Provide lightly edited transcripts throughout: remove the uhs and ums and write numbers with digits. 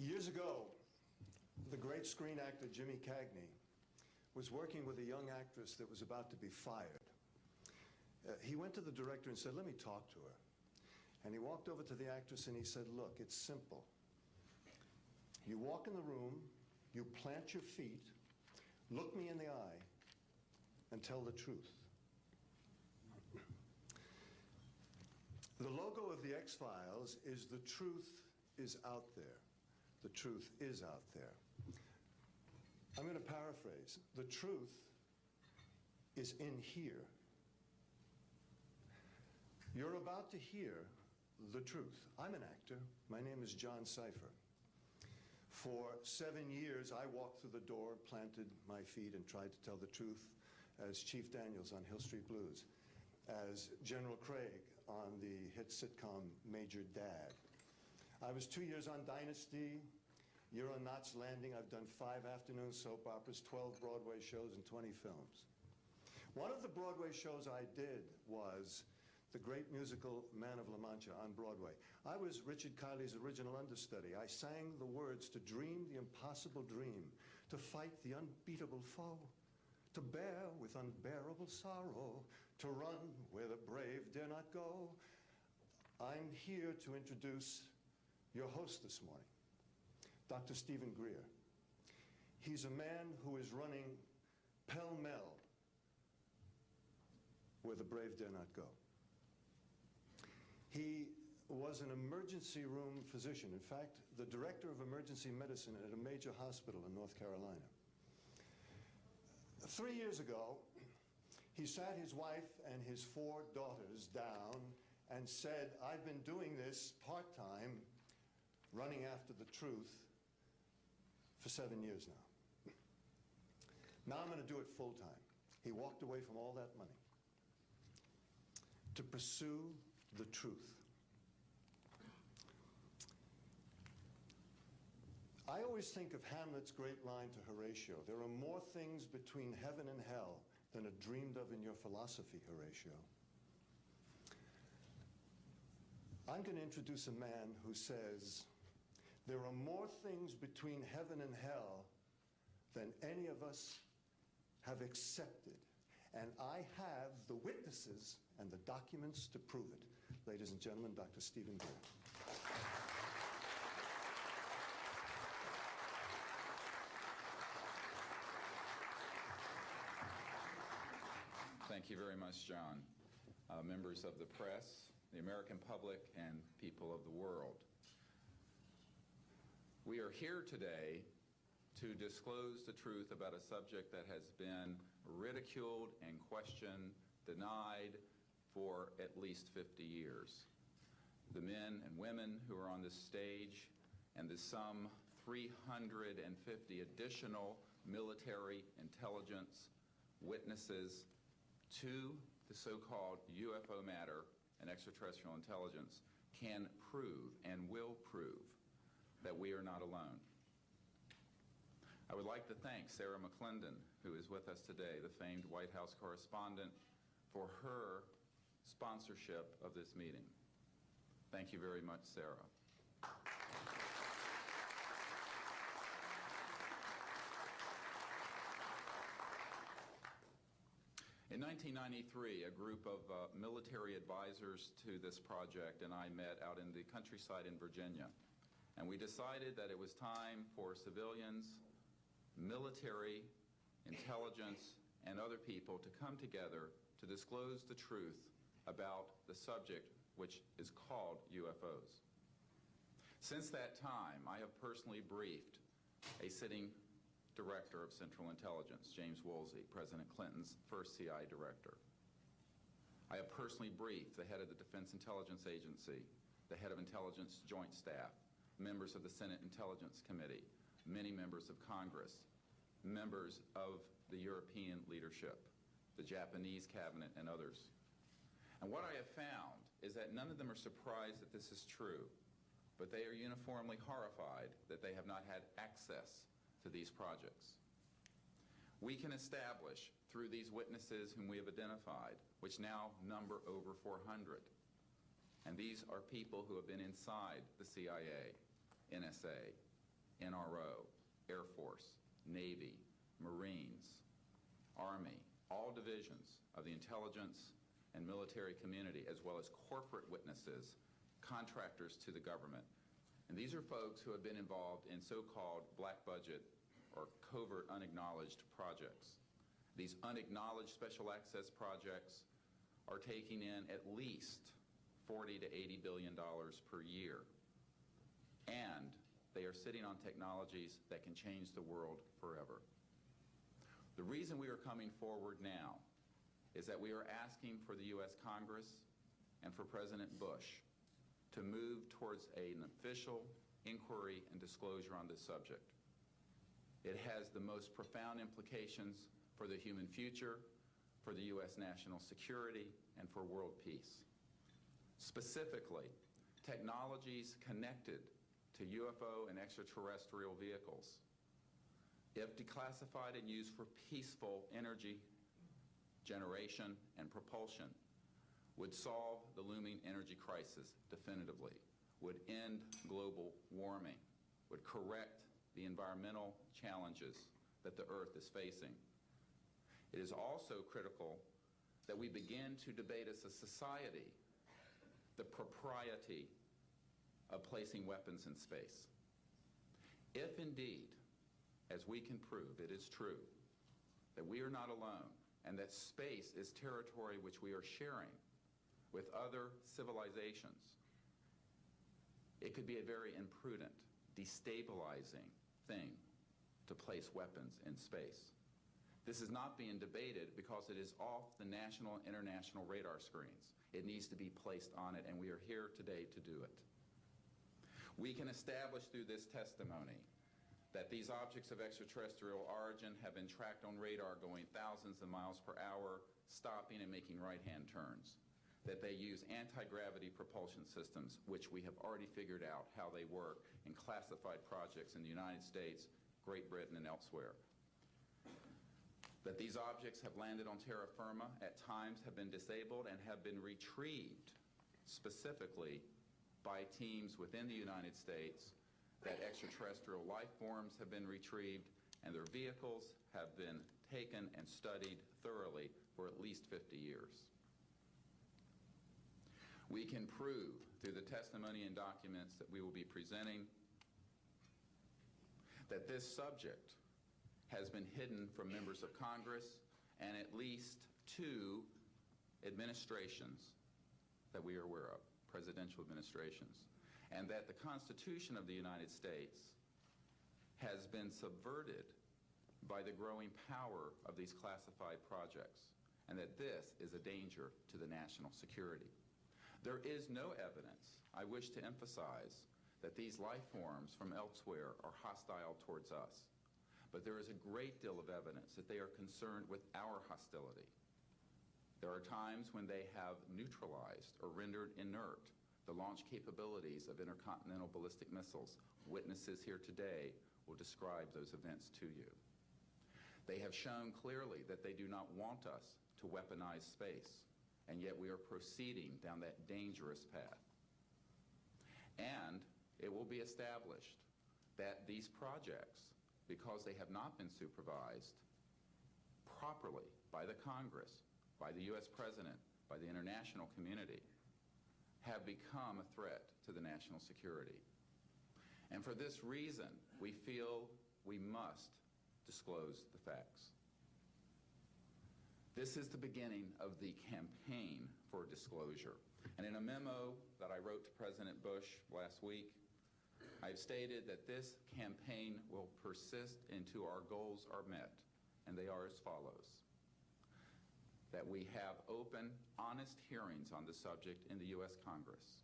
Years ago, the great screen actor Jimmy Cagney was working with a young actress that was about to be fired. He went to the director and said, "Let me talk to her." And he walked over to the actress and he said, "Look, it's simple. You walk in the room, you plant your feet, look me in the eye, and tell the truth." The logo of the X-Files is "The truth is out there." The truth is out there. I'm going to paraphrase. The truth is in here. You're about to hear the truth. I'm an actor. My name is John Cipher. For 7 years, I walked through the door, planted my feet, and tried to tell the truth as Chief Daniels on Hill Street Blues, as General Craig on the hit sitcom Major Dad. I was 2 years on Dynasty, year on Knots Landing. I've done 5 afternoon soap operas, 12 Broadway shows, and 20 films. One of the Broadway shows I did was the great musical Man of La Mancha on Broadway. I was Richard Kiley's original understudy. I sang the words to dream the impossible dream, to fight the unbeatable foe, to bear with unbearable sorrow, to run where the brave dare not go. I'm here to introduce your host this morning, Dr. Stephen Greer. He's a man who is running pell-mell where the brave dare not go. He was an emergency room physician. In fact, the director of emergency medicine at a major hospital in North Carolina. 3 years ago, he sat his wife and his 4 daughters down and said, "I've been doing this part-time, running after the truth, for 7 years now. Now I'm going to do it full-time." He walked away from all that money to pursue the truth. I always think of Hamlet's great line to Horatio, "There are more things between heaven and hell than are dreamed of in your philosophy, Horatio." I'm going to introduce a man who says, there are more things between heaven and hell than any of us have accepted. And I have the witnesses and the documents to prove it. Ladies and gentlemen, Dr. Stephen Greer. Thank you very much, John. Members of the press, the American public, and people of the world. We are here today to disclose the truth about a subject that has been ridiculed and questioned, denied for at least 50 years. The men and women who are on this stage and the some 350 additional military intelligence witnesses to the so-called UFO matter and extraterrestrial intelligence can prove and will prove that we are not alone. I would like to thank Sarah McClendon, who is with us today, the famed White House correspondent, for her sponsorship of this meeting. Thank you very much, Sarah. In 1993, a group of military advisors to this project and I met out in the countryside in Virginia. And we decided that it was time for civilians, military, intelligence, and other people to come together to disclose the truth about the subject which is called UFOs. Since that time, I have personally briefed a sitting director of Central Intelligence, James Woolsey, President Clinton's first CI director. I have personally briefed the head of the Defense Intelligence Agency, the head of Intelligence Joint Staff, members of the Senate Intelligence Committee, many members of Congress, members of the European leadership, the Japanese cabinet, and others. And what I have found is that none of them are surprised that this is true, but they are uniformly horrified that they have not had access to these projects. We can establish through these witnesses whom we have identified, which now number over 400, and these are people who have been inside the CIA, NSA, NRO, Air Force, Navy, Marines, Army, all divisions of the intelligence and military community, as well as corporate witnesses, contractors to the government. And these are folks who have been involved in so-called black budget or covert unacknowledged projects. These unacknowledged special access projects are taking in at least $40 to $80 billion per year. And they are sitting on technologies that can change the world forever. The reason we are coming forward now is that we are asking for the U.S. Congress and for President Bush to move towards an official inquiry and disclosure on this subject. It has the most profound implications for the human future, for the U.S. national security, and for world peace. Specifically, technologies connected to UFO and extraterrestrial vehicles, if declassified and used for peaceful energy generation and propulsion, would solve the looming energy crisis definitively, would end global warming, would correct the environmental challenges that the Earth is facing. It is also critical that we begin to debate as a society the propriety of placing weapons in space. If indeed, as we can prove, it is true that we are not alone and that space is territory which we are sharing with other civilizations, it could be a very imprudent, destabilizing thing to place weapons in space. This is not being debated because it is off the national and international radar screens. It needs to be placed on it, and we are here today to do it. We can establish through this testimony that these objects of extraterrestrial origin have been tracked on radar going thousands of miles per hour, stopping and making right-hand turns, that they use anti-gravity propulsion systems, which we have already figured out how they work in classified projects in the United States, Great Britain, and elsewhere, that these objects have landed on terra firma, at times have been disabled, and have been retrieved specifically by teams within the United States, that extraterrestrial life forms have been retrieved, and their vehicles have been taken and studied thoroughly for at least 50 years. We can prove through the testimony and documents that we will be presenting that this subject has been hidden from members of Congress and at least 2 administrations that we are aware of, presidential administrations, and that the Constitution of the United States has been subverted by the growing power of these classified projects, and that this is a danger to the national security. There is no evidence, I wish to emphasize, that these life forms from elsewhere are hostile towards us. But there is a great deal of evidence that they are concerned with our hostility. There are times when they have neutralized or rendered inert the launch capabilities of intercontinental ballistic missiles. Witnesses here today will describe those events to you. They have shown clearly that they do not want us to weaponize space, and yet we are proceeding down that dangerous path. And it will be established that these projects, because they have not been supervised properly by the Congress, by the U.S. President, by the international community, have become a threat to the national security. And for this reason, we feel we must disclose the facts. This is the beginning of the campaign for disclosure. And in a memo that I wrote to President Bush last week, I've stated that this campaign will persist until our goals are met, and they are as follows: that we have open, honest hearings on the subject in the U.S. Congress,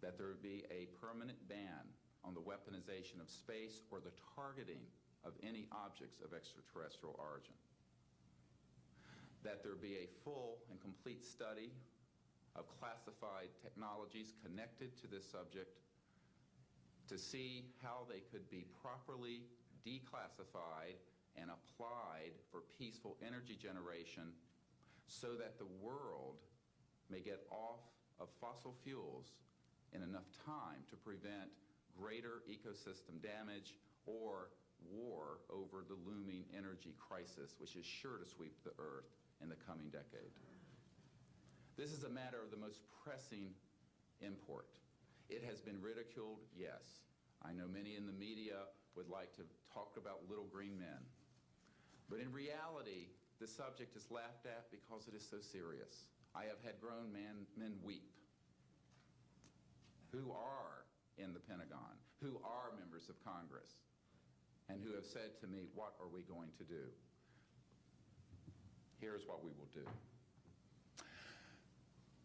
that there be a permanent ban on the weaponization of space or the targeting of any objects of extraterrestrial origin, that there be a full and complete study of classified technologies connected to this subject to see how they could be properly declassified and applied for peaceful energy generation so that the world may get off of fossil fuels in enough time to prevent greater ecosystem damage or war over the looming energy crisis, which is sure to sweep the Earth in the coming decade. This is a matter of the most pressing import. It has been ridiculed, yes. I know many in the media would like to talk about little green men. But in reality, the subject is laughed at because it is so serious. I have had grown men weep who are in the Pentagon, who are members of Congress, and who have said to me, what are we going to do? Here's what we will do.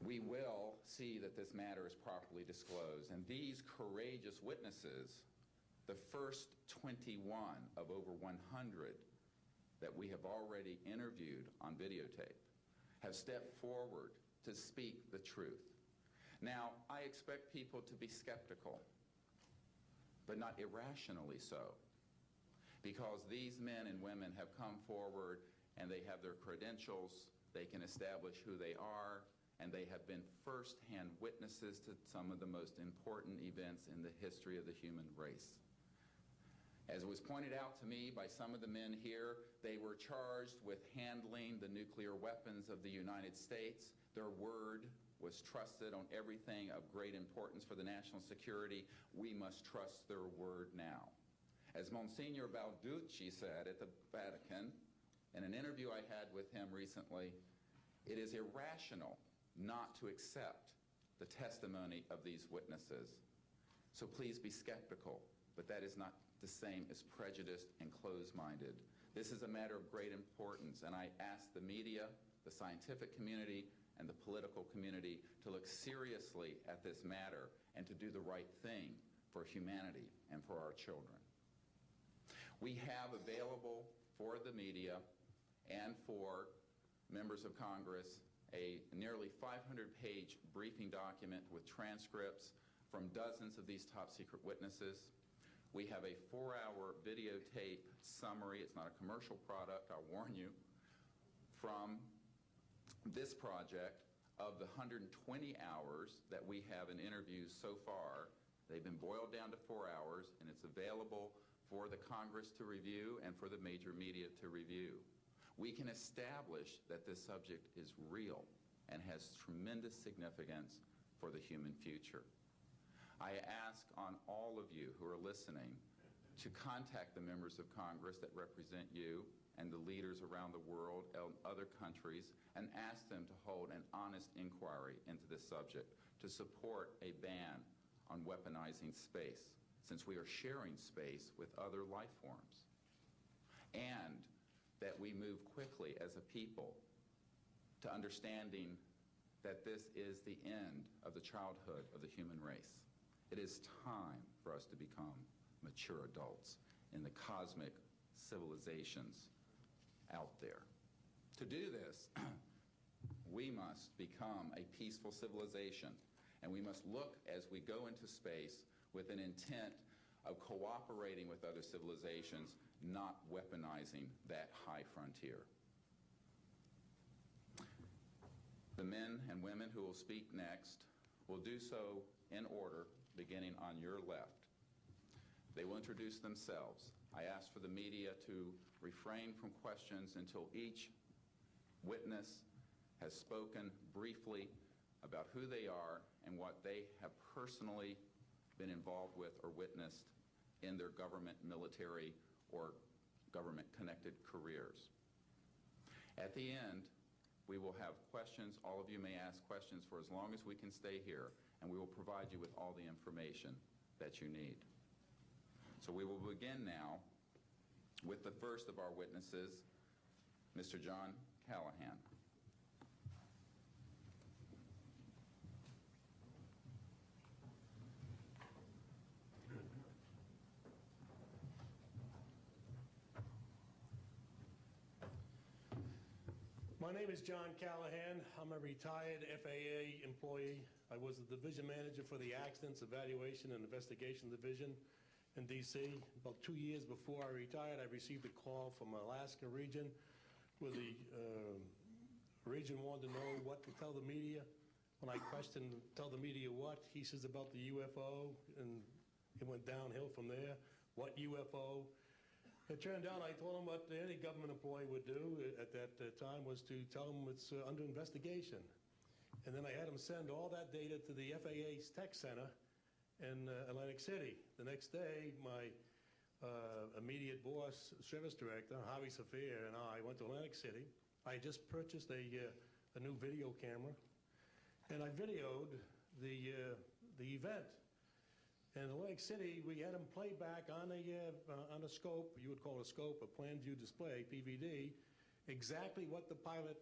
We will see that this matter is properly disclosed, and these courageous witnesses, the first 21 of over 100 that we have already interviewed on videotape, have stepped forward to speak the truth. Now, I expect people to be skeptical, but not irrationally so, because these men and women have come forward and they have their credentials, they can establish who they are, and they have been first-hand witnesses to some of the most important events in the history of the human race. As was pointed out to me by some of the men here, they were charged with handling the nuclear weapons of the United States. Their word was trusted on everything of great importance for the national security. We must trust their word now. As Monsignor Balducci said at the Vatican, in an interview I had with him recently, it is irrational not to accept the testimony of these witnesses. So please be skeptical, but that is not the same as prejudiced and closed-minded. This is a matter of great importance, and I ask the media, the scientific community, and the political community to look seriously at this matter and to do the right thing for humanity and for our children. We have available for the media and for members of Congress a nearly 500-page briefing document with transcripts from dozens of these top-secret witnesses. We have a 4-hour videotape summary. It's not a commercial product, I'll warn you, from this project of the 120 hours that we have in interviews so far. They've been boiled down to 4 hours, and it's available for the Congress to review and for the major media to review. We can establish that this subject is real and has tremendous significance for the human future. I ask on all of you who are listening to contact the members of Congress that represent you and the leaders around the world and other countries and ask them to hold an honest inquiry into this subject to support a ban on weaponizing space, since we are sharing space with other life forms. And that we move quickly as a people to understanding that this is the end of the childhood of the human race. It is time for us to become mature adults in the cosmic civilizations out there. To do this, we must become a peaceful civilization, and we must look as we go into space with an intent of cooperating with other civilizations, not weaponizing that high frontier. The men and women who will speak next will do so in order, beginning on your left. They will introduce themselves. I ask for the media to refrain from questions until each witness has spoken briefly about who they are and what they have personally been involved with or witnessed in their government, military, or government-connected careers. At the end, we will have questions. All of you may ask questions for as long as we can stay here, and we will provide you with all the information that you need. So we will begin now with the first of our witnesses, Mr. John Callahan. My name is John Callahan. I'm a retired FAA employee. I was the division manager for the Accidents Evaluation and Investigation Division in D.C. About 2 years before I retired, I received a call from Alaska region where the region wanted to know what to tell the media. When I questioned, tell the media what, he says about the UFO and It went downhill from there. What UFO? It turned out I told him what any government employee would do at that time was to tell him it's under investigation. And then I had him send all that data to the FAA's tech center in Atlantic City. The next day, my immediate boss, service director, Javi Safir, and I went to Atlantic City. I had just purchased a new video camera, and I videoed the event. In Atlantic City, we had them play back on a scope, you would call it a scope, a plan view display, PVD, exactly what the pilot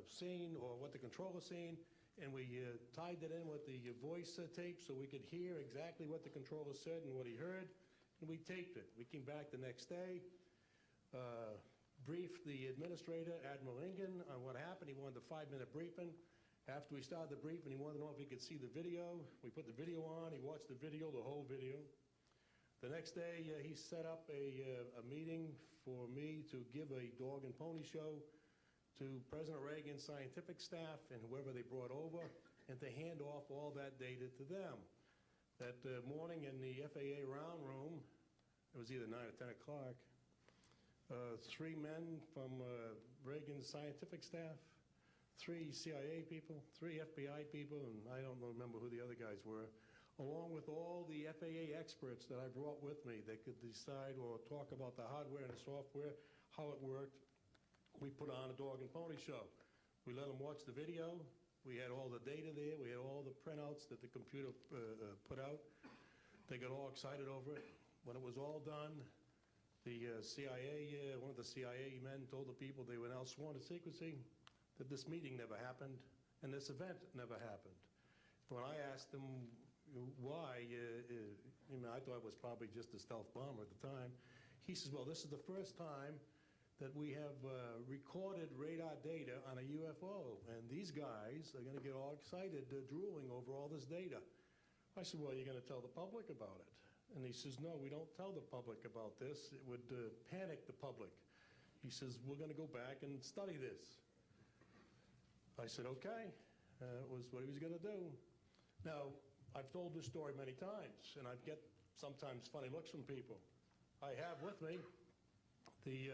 seen or what the controller seen, and we tied it in with the voice tape so we could hear exactly what the controller said and what he heard, and we taped it. We came back the next day, briefed the administrator, Admiral Ingen, on what happened. He wanted a 5-minute briefing. After we started the briefing, he wanted to know if he could see the video. We put the video on. He watched the video, the whole video. The next day, he set up a meeting for me to give a dog and pony show to President Reagan's scientific staff and whoever they brought over, and to hand off all that data to them. That morning in the FAA round room, it was either 9 or 10 o'clock, 3 men from Reagan's scientific staff, 3 CIA people, 3 FBI people, and I don't remember who the other guys were, along with all the FAA experts that I brought with me that could decide or talk about the hardware and the software, how it worked. We put on a dog and pony show. We let them watch the video. We had all the data there. We had all the printouts that the computer put out. They got all excited over it. When it was all done, the CIA, one of the CIA men told the people they were now sworn to secrecy, that this meeting never happened and this event never happened. When I asked him why, I thought it was probably just a stealth bomber at the time. He says, well, this is the first time that we have recorded radar data on a UFO, and these guys are going to get all excited, drooling over all this data. I said, well, you're going to tell the public about it? And he says, no, we don't tell the public about this. It would panic the public. He says, we're going to go back and study this. I said, okay. It was what he was going to do. Now, I've told this story many times, and I get sometimes funny looks from people. I have with me the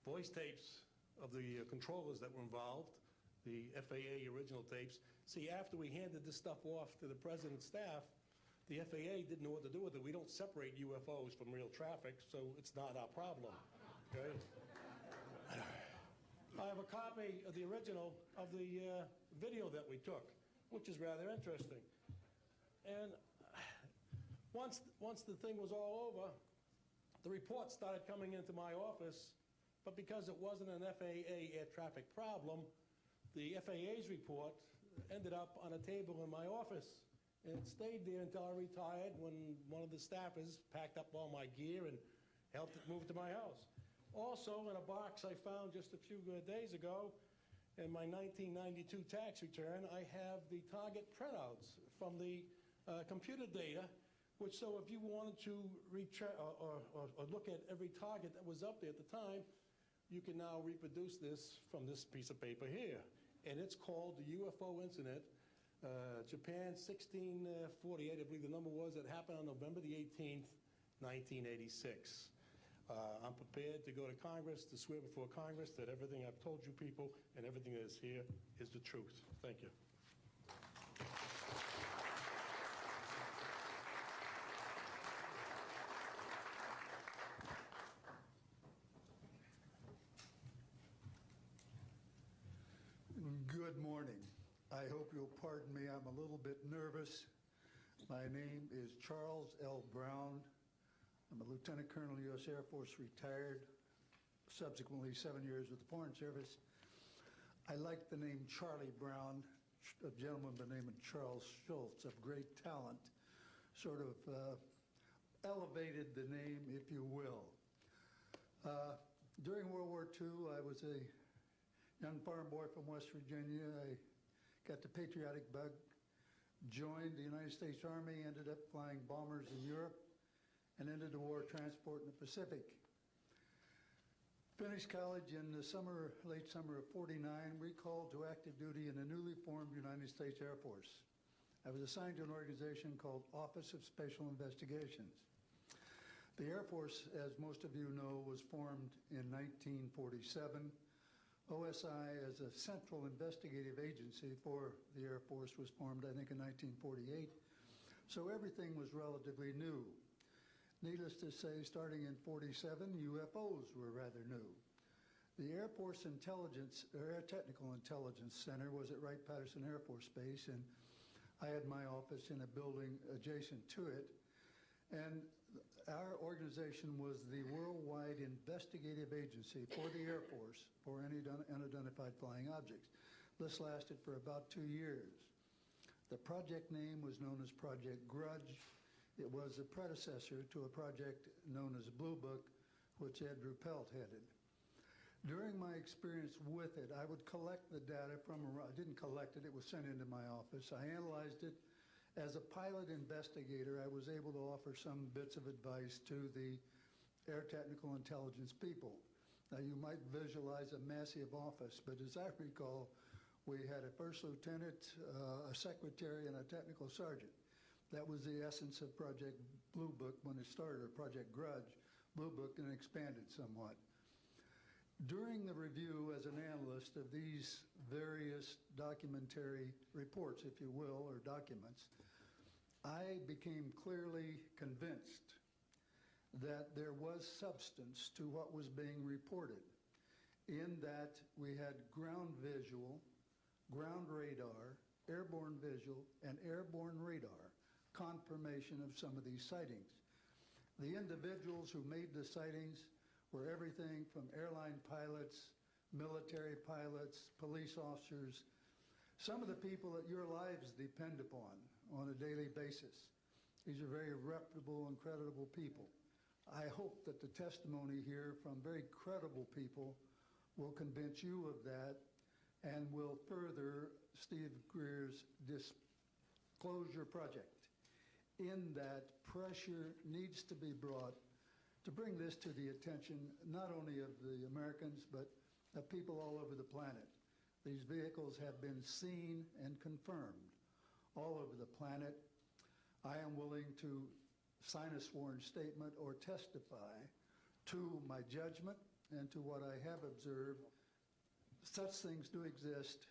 voice tapes of the controllers that were involved, the FAA original tapes. See, after we handed this stuff off to the president's staff, the FAA didn't know what to do with it. We don't separate UFOs from real traffic, so it's not our problem, okay? I have a copy of the original of the video that we took, which is rather interesting. And once the thing was all over, the reports started coming into my office, but because it wasn't an FAA air traffic problem, the FAA's report ended up on a table in my office. And it stayed there until I retired, when one of the staffers packed up all my gear and helped it move to my house. Also, in a box I found just a few days ago, in my 1992 tax return, I have the target printouts from the computer data, which, so if you wanted to or look at every target that was up there at the time, you can now reproduce this from this piece of paper here. And it's called the UFO incident, Japan 1648, I believe the number was, that happened on November the 18th, 1986. I'm prepared to go to Congress to swear before Congress that everything I've told you people and everything that is here is the truth. Thank you. Good morning. I hope you'll pardon me. I'm a little bit nervous. My name is Charles L. Brown. I'm a Lieutenant Colonel, U.S. Air Force, retired, subsequently 7 years with the Foreign Service. I like the name Charlie Brown, a gentleman by the name of Charles Schultz, of great talent, sort of elevated the name, if you will. During World War II, I was a young farm boy from West Virginia. I got the patriotic bug, joined the United States Army, ended up flying bombers in Europe, and ended the war transport in the Pacific. Finished college in the late summer of '49, recalled to active duty in the newly formed United States Air Force. I was assigned to an organization called Office of Special Investigations. The Air Force, as most of you know, was formed in 1947. OSI, as a central investigative agency for the Air Force, was formed, I think, in 1948. So everything was relatively new. Needless to say, starting in 47, UFOs were rather new. The Air Force Intelligence, or Air Technical Intelligence Center was at Wright-Patterson Air Force Base, and I had my office in a building adjacent to it. And our organization was the worldwide investigative agency for the Air Force for any unidentified flying objects. This lasted for about 2 years. The project name was known as Project Grudge. It was a predecessor to a project known as Blue Book, which Ed Ruppelt headed. During my experience with it, I would collect the data from, I didn't collect it, it was sent into my office. I analyzed it. As a pilot investigator, I was able to offer some bits of advice to the Air Technical Intelligence people. Now, you might visualize a massive office, but as I recall, we had a first lieutenant, a secretary, and a technical sergeant. That was the essence of Project Blue Book when it started, or Project Grudge. Blue Book and expanded somewhat. During the review as an analyst of these various documentary reports, if you will, or documents, I became clearly convinced that there was substance to what was being reported, in that we had ground visual, ground radar, airborne visual, and airborne radar confirmation of some of these sightings. The individuals who made the sightings were everything from airline pilots, military pilots, police officers, some of the people that your lives depend upon on a daily basis. These are very reputable and credible people. I hope that the testimony here from very credible people will convince you of that and will further Steve Greer's disclosure project, in that pressure needs to be brought to bring this to the attention not only of the Americans, but of people all over the planet. These vehicles have been seen and confirmed all over the planet. I am willing to sign a sworn statement or testify to my judgment and to what I have observed. Such things do exist.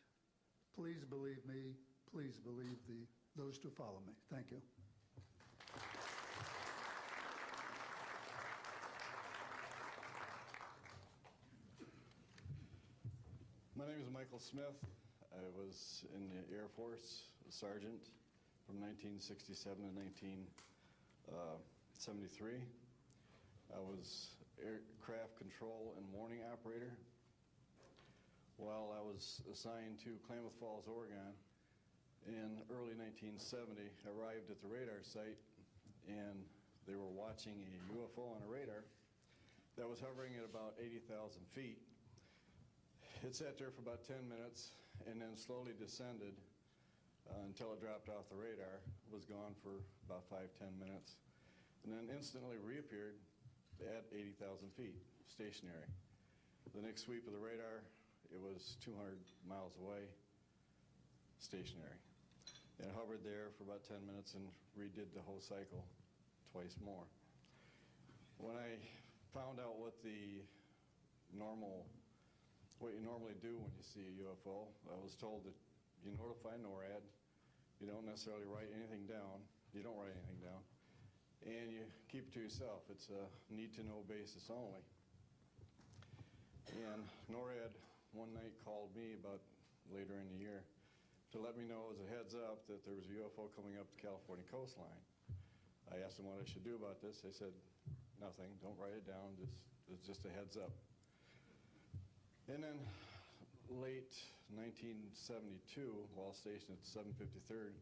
Please believe me. Please believe those who follow me. Thank you. My name is Michael Smith. I was in the Air Force, a sergeant from 1967 to 1973. I was aircraft control and warning operator. While I was assigned to Klamath Falls, Oregon, in early 1970, I arrived at the radar site, and they were watching a UFO on a radar that was hovering at about 80,000 feet. It sat there for about 10 minutes and then slowly descended until it dropped off the radar. It was gone for about 5-10 minutes, and then instantly reappeared at 80,000 feet, stationary. The next sweep of the radar, it was 200 miles away, stationary. It hovered there for about 10 minutes and redid the whole cycle twice more. When I found out what you normally do when you see a UFO, I was told that you notify NORAD, you don't necessarily write anything down, you don't write anything down, and you keep it to yourself. It's a need-to-know basis only. And NORAD one night called me about later in the year to let me know as a heads up that there was a UFO coming up the California coastline. I asked them what I should do about this. They said, nothing, don't write it down, it's just a heads up. And then late 1972, while stationed at the 753rd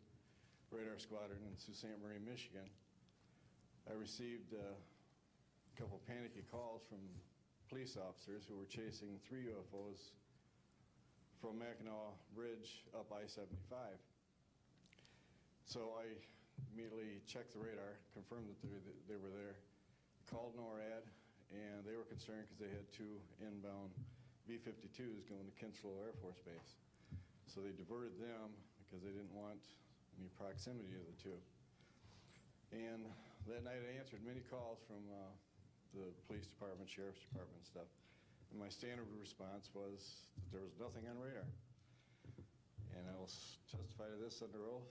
Radar Squadron in Sault Ste. Marie, Michigan, I received a couple panicky calls from police officers who were chasing 3 UFOs from Mackinac Bridge up I-75. So I immediately checked the radar, confirmed that they were there, called NORAD, and they were concerned because they had 2 inbound B-52s going to Kinslow Air Force Base. So they diverted them because they didn't want any proximity of the two. And that night I answered many calls from the police department, sheriff's department, and stuff. And my standard response was that there was nothing on radar. And I will testify to this under oath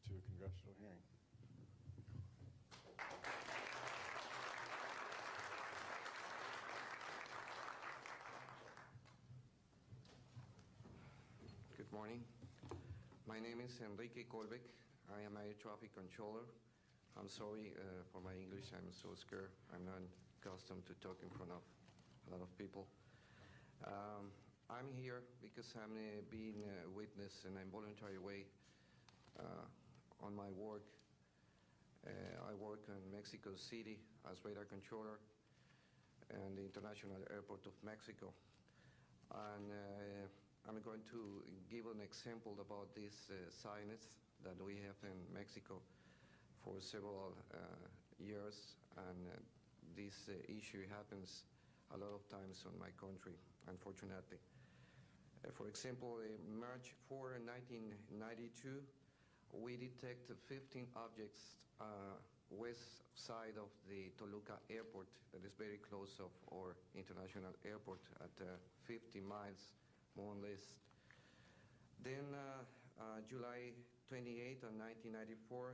to a congressional hearing. Good morning. My name is Enrique Colbeck. I am a air traffic controller. I'm sorry for my English. I'm so scared. I'm not accustomed to talk in front of a lot of people. I'm here because I'm being a witness in a voluntary way on my work. I work in Mexico City as radar controller and the International Airport of Mexico. And I'm going to give an example about this signage that we have in Mexico for several years, and this issue happens a lot of times on my country, unfortunately. For example, March 4, 1992, we detected 15 objects west side of the Toluca Airport, that is very close of our international airport at 50 miles, more or less. Then July 28 of 1994,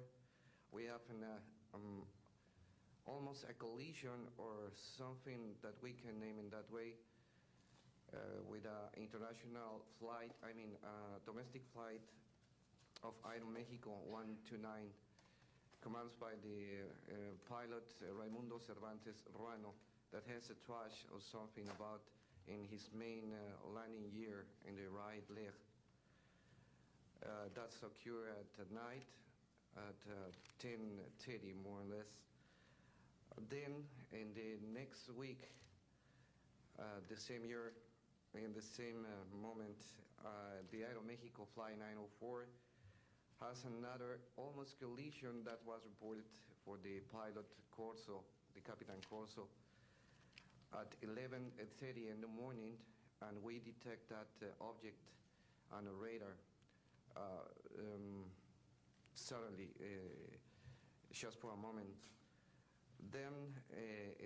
we have almost a collision or something that we can name in that way with an international flight, domestic flight of Aeromexico 129, commanded by the pilot Raimundo Cervantes Ruano, that has a trash or something about in his main landing gear in the right leg. That's occurred at night at 10:30, more or less. Then in the next week, the same year, in the same moment, the Aeromexico Fly 904 has another almost collision that was reported for the pilot Corso, the Capitan Corso, at 11:30 in the morning, and we detect that object on a radar suddenly, just for a moment. Then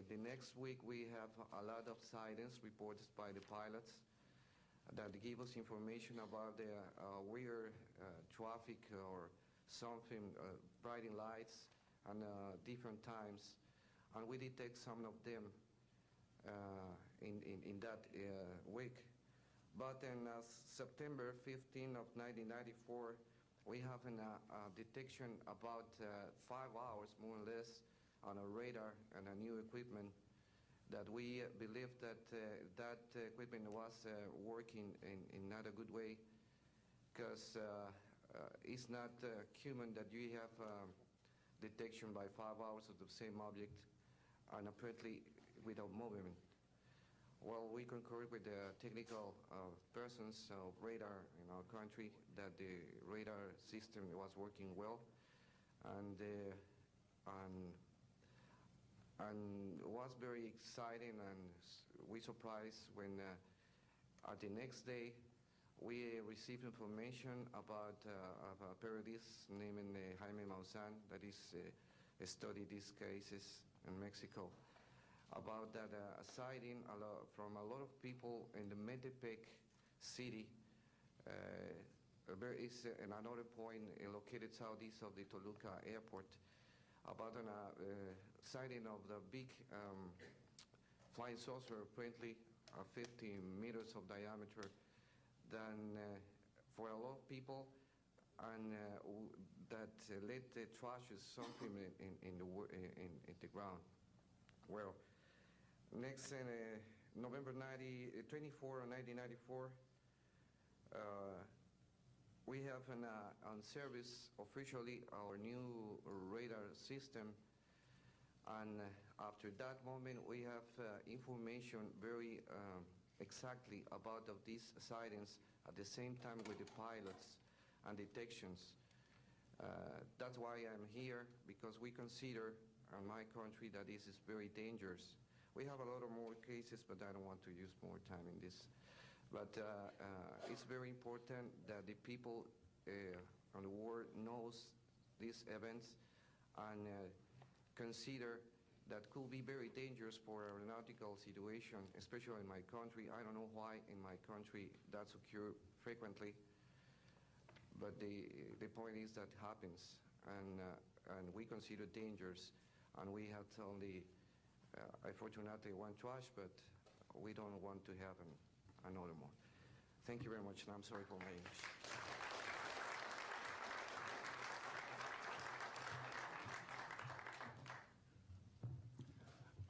the next week we have a lot of sightings reported by the pilots that give us information about the weird traffic or something, bright lights and different times, and we detect some of them in that week. But in September 15 of 1994, we have a detection about 5 hours, more or less, on a radar and a new equipment that we believe that that equipment was working in not a good way, because it's not common that you have detection by 5 hours of the same object and apparently without movement. Well, we concur with the technical persons of radar in our country that the radar system was working well, and was very exciting, and we surprised when at the next day we received information about a periodist named Jaime Maussan that is studied these cases in Mexico, about that sighting from a lot of people in the Metepec city. There is another point located southeast of the Toluca airport, about a sighting of the big flying saucer, apparently 50 meters of diameter, than for a lot of people, and that let the trash is something in the ground. Well, next November 24 of 1994, we have on service officially our new radar system, and after that moment we have information very exactly about of these sightings at the same time with the pilots and detections. That's why I'm here, because we consider in my country that this is very dangerous. We have a lot of more cases, but I don't want to use more time in this. But it's very important that the people on the world knows these events and consider that could be very dangerous for aeronautical situation, especially in my country. I don't know why in my country that's occur frequently, but the point is that happens, and we consider dangerous, and we had only, unfortunately, one trash, but we don't want to have another more. Thank you very much, and I'm sorry for my English.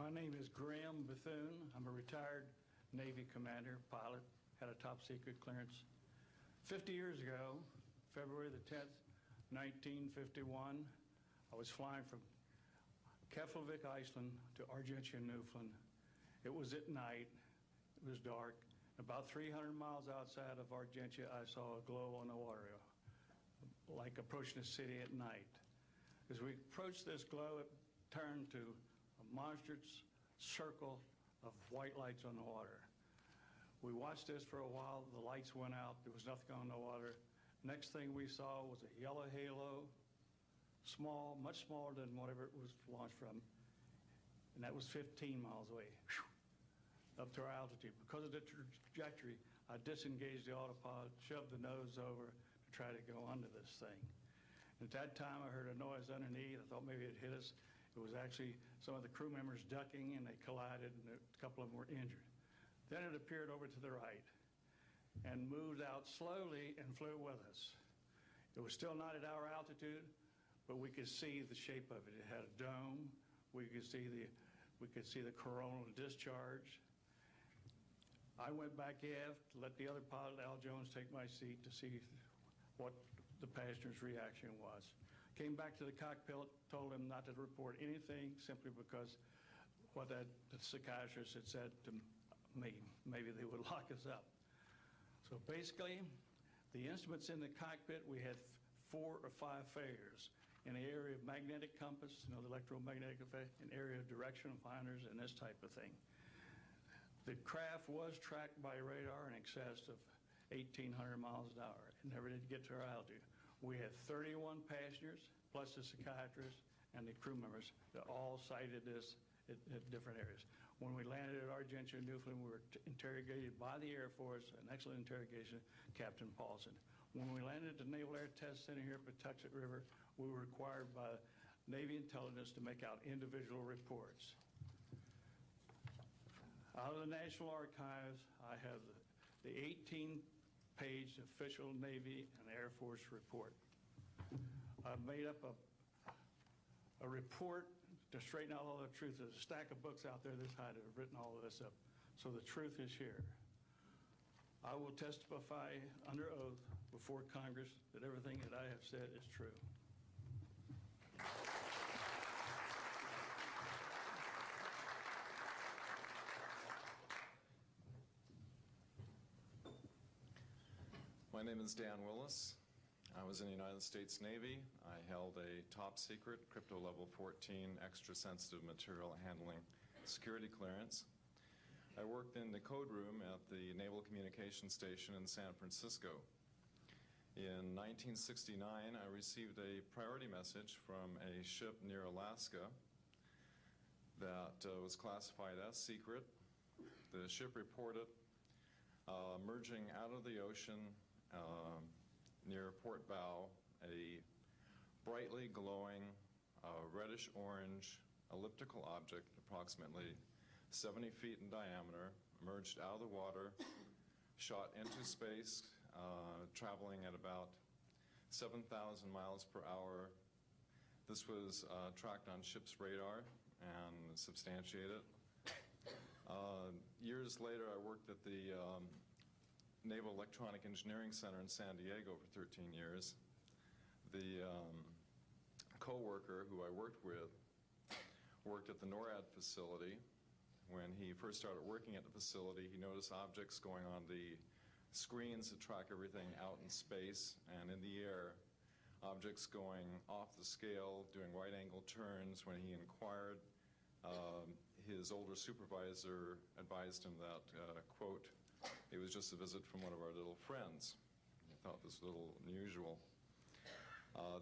My name is Graham Bethune. I'm a retired Navy commander, pilot, had a top secret clearance. 50 years ago, February the 10th, 1951, I was flying from Keflavik, Iceland to Argentia, Newfoundland. It was at night, it was dark. About 300 miles outside of Argentia, I saw a glow on the water, like approaching a city at night. As we approached this glow, it turned to a monstrous circle of white lights on the water. We watched this for a while. The lights went out. There was nothing on the water. Next thing we saw was a yellow halo, small, much smaller than whatever it was launched from, and that was 15 miles away, up to our altitude. Because of the trajectory, I disengaged the autopilot, shoved the nose over to try to go under this thing. At that time, I heard a noise underneath. I thought maybe it hit us. It was actually some of the crew members ducking, and they collided, and a couple of them were injured. Then it appeared over to the right and moved out slowly and flew with us. It was still not at our altitude, but we could see the shape of it. It had a dome. We could see the coronal discharge. I went back aft to let the other pilot, Al Jones, take my seat to see what the passenger's reaction was. Came back to the cockpit, told him not to report anything simply because what the psychiatrist had said to me, maybe they would lock us up. So basically, the instruments in the cockpit, we had 4 or 5 failures in the area of magnetic compass, the electromagnetic effect, an area of direction finders, and this type of thing. The craft was tracked by radar in excess of 1,800 miles an hour. It never did get to our altitude. We had 31 passengers, plus the psychiatrist and the crew members that all cited this at different areas. When we landed at Argentia, Newfoundland, we were interrogated by the Air Force, an excellent interrogation, Captain Paulson. When we landed at the Naval Air Test Center here at Patuxent River, we were required by Navy intelligence to make out individual reports. Out of the National Archives, I have the 18-page official Navy and Air Force report. I've made up a report to straighten out all the truth. There's a stack of books out there this high that have written all of this up. So the truth is here. I will testify under oath before Congress that everything that I have said is true. My name is Dan Willis. I was in the United States Navy. I held a top secret crypto level 14 extra sensitive material handling security clearance. I worked in the code room at the Naval Communication Station in San Francisco. In 1969, I received a priority message from a ship near Alaska that was classified as secret. The ship reported merging out of the ocean near Port Bow, a brightly glowing reddish-orange elliptical object, approximately 70 feet in diameter, emerged out of the water, shot into space, traveling at about 7,000 miles per hour. This was tracked on ship's radar and substantiated. Years later, I worked at the Naval Electronic Engineering Center in San Diego for 13 years. The co-worker who I worked with worked at the NORAD facility. When he first started working at the facility, he noticed objects going on the screens that track everything out in space and in the air, objects going off the scale, doing right-angle turns. When he inquired, his older supervisor advised him that, quote, it was just a visit from one of our little friends. thought this was a little unusual.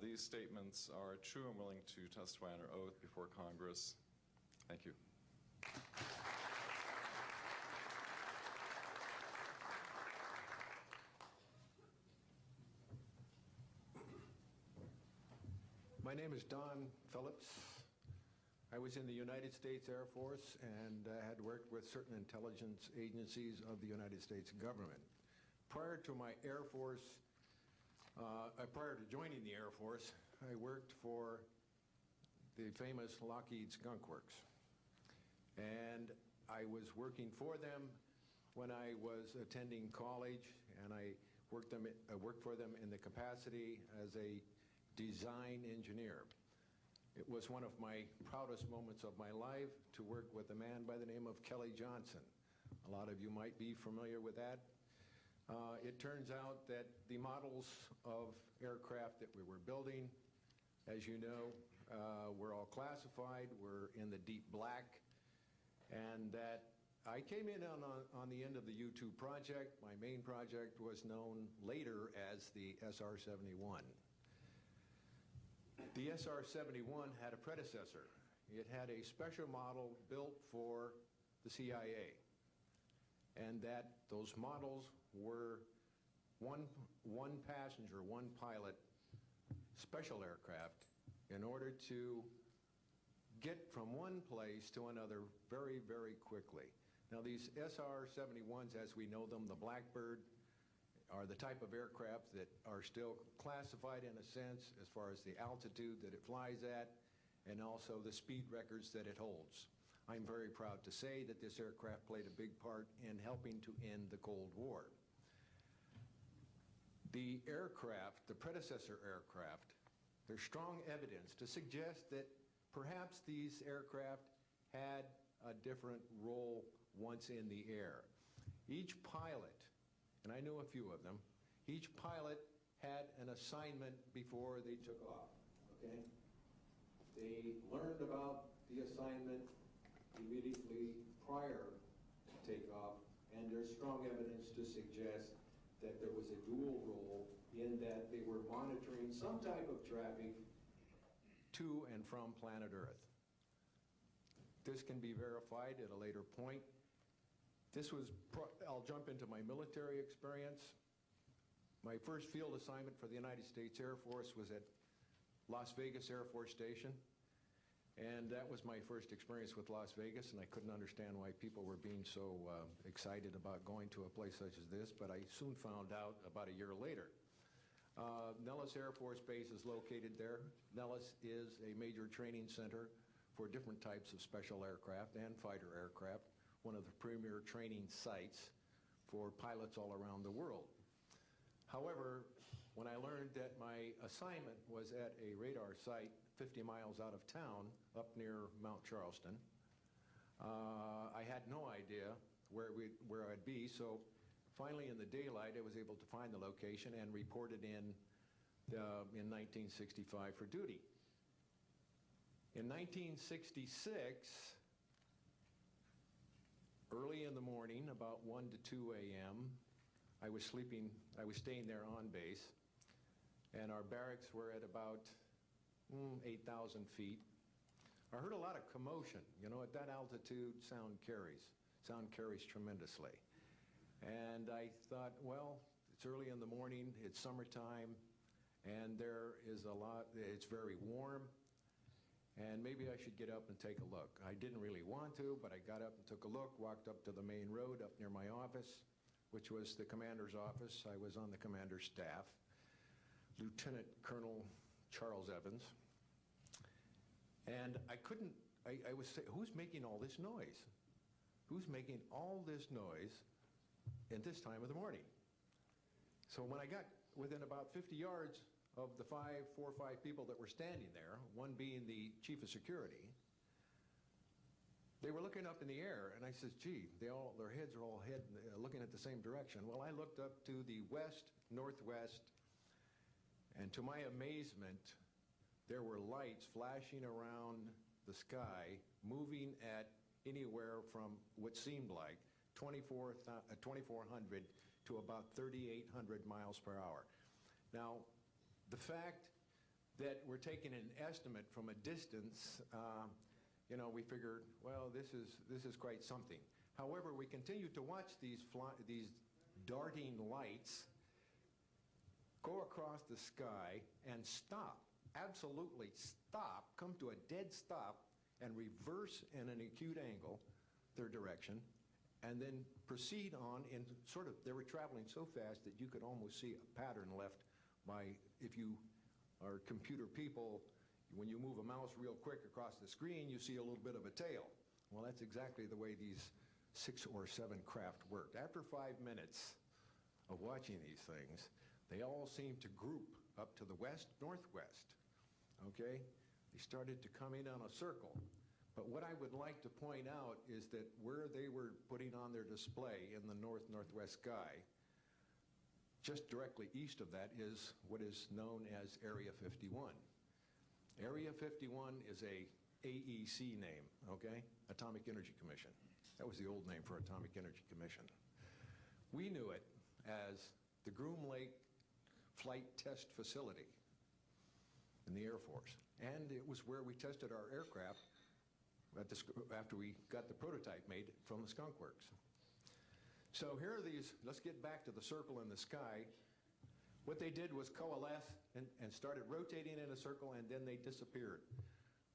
These statements are true. I'm willing to testify under oath before Congress. Thank you. My name is Don Phillips. I was in the United States Air Force and had worked with certain intelligence agencies of the United States government. Prior to my Air Force, prior to joining the Air Force, I worked for the famous Lockheed Skunk Works. And I was working for them when I was attending college, and I worked for them in the capacity as a design engineer. It was one of my proudest moments of my life to work with a man by the name of Kelly Johnson. A lot of you might be familiar with that. It turns out that the models of aircraft that we were building, as you know, were all classified, were in the deep black, and that I came in on the end of the U-2 project. My main project was known later as the SR-71. The SR-71 had a predecessor. It had a special model built for the CIA, and that those models were one passenger, one pilot special aircraft in order to get from one place to another very, very quickly. Now these SR-71s, as we know them, the Blackbird, are the type of aircraft that are still classified in a sense as far as the altitude that it flies at and also the speed records that it holds. I'm very proud to say that this aircraft played a big part in helping to end the Cold War. The aircraft, the predecessor aircraft, there's strong evidence to suggest that perhaps these aircraft had a different role once in the air. Each pilot, and I know a few of them, each pilot had an assignment before they took off, okay? They learned about the assignment immediately prior to takeoff, and there's strong evidence to suggest that there was a dual role in that they were monitoring some type of traffic to and from planet Earth. This can be verified at a later point. I'll jump into my military experience. My first field assignment for the United States Air Force was at Las Vegas Air Force Station. And that was my first experience with Las Vegas, and I couldn't understand why people were being so excited about going to a place such as this, but I soon found out about a year later. Nellis Air Force Base is located there. Nellis is a major training center for different types of special aircraft and fighter aircraft, one of the premier training sites for pilots all around the world. However, when I learned that my assignment was at a radar site 50 miles out of town, up near Mount Charleston, I had no idea where I'd be, so finally in the daylight I was able to find the location and reported in 1965 for duty. In 1966, early in the morning, about 1 to 2 a.m., I was staying there on base, and our barracks were at about 8,000 feet. I heard a lot of commotion. You know, at that altitude, sound carries tremendously. And I thought, well, it's early in the morning, it's summertime, and it's very warm, and maybe I should get up and take a look. I didn't really want to, but I got up and took a look, walked up to the main road up near my office, which was the commander's office. I was on the commander's staff, Lieutenant Colonel Charles Evans. And I was saying, who's making all this noise? Who's making all this noise at this time of the morning? So when I got within about 50 yards of the 4 or 5 people that were standing there, one being the chief of security, they were looking up in the air, and I said, gee, their heads are all looking at the same direction. Well, I looked up to the west, northwest, and to my amazement, there were lights flashing around the sky, moving at anywhere from what seemed like 2,400 to about 3,800 miles per hour. Now, the fact that we're taking an estimate from a distance, we figured, well, this is quite something. However, we continued to watch these darting lights go across the sky and stop, absolutely stop, come to a dead stop, and reverse in an acute angle their direction, and then proceed on in they were traveling so fast that you could almost see a pattern left by, if you are computer people, when you move a mouse real quick across the screen, you see a little bit of a tail. Well, that's exactly the way these 6 or 7 craft worked. After 5 minutes of watching these things, they all seemed to group up to the west-northwest, okay? They started to come in on a circle. But what I would like to point out is that where they were putting on their display in the north-northwest sky, just directly east of that is what is known as Area 51. Area 51 is a AEC name, okay? Atomic Energy Commission. That was the old name for Atomic Energy Commission. We knew it as the Groom Lake Flight Test Facility in the Air Force. And it was where we tested our aircraft after we got the prototype made from the Skunk Works. So here are these, let's get back to the circle in the sky. What they did was coalesce and started rotating in a circle, and then they disappeared.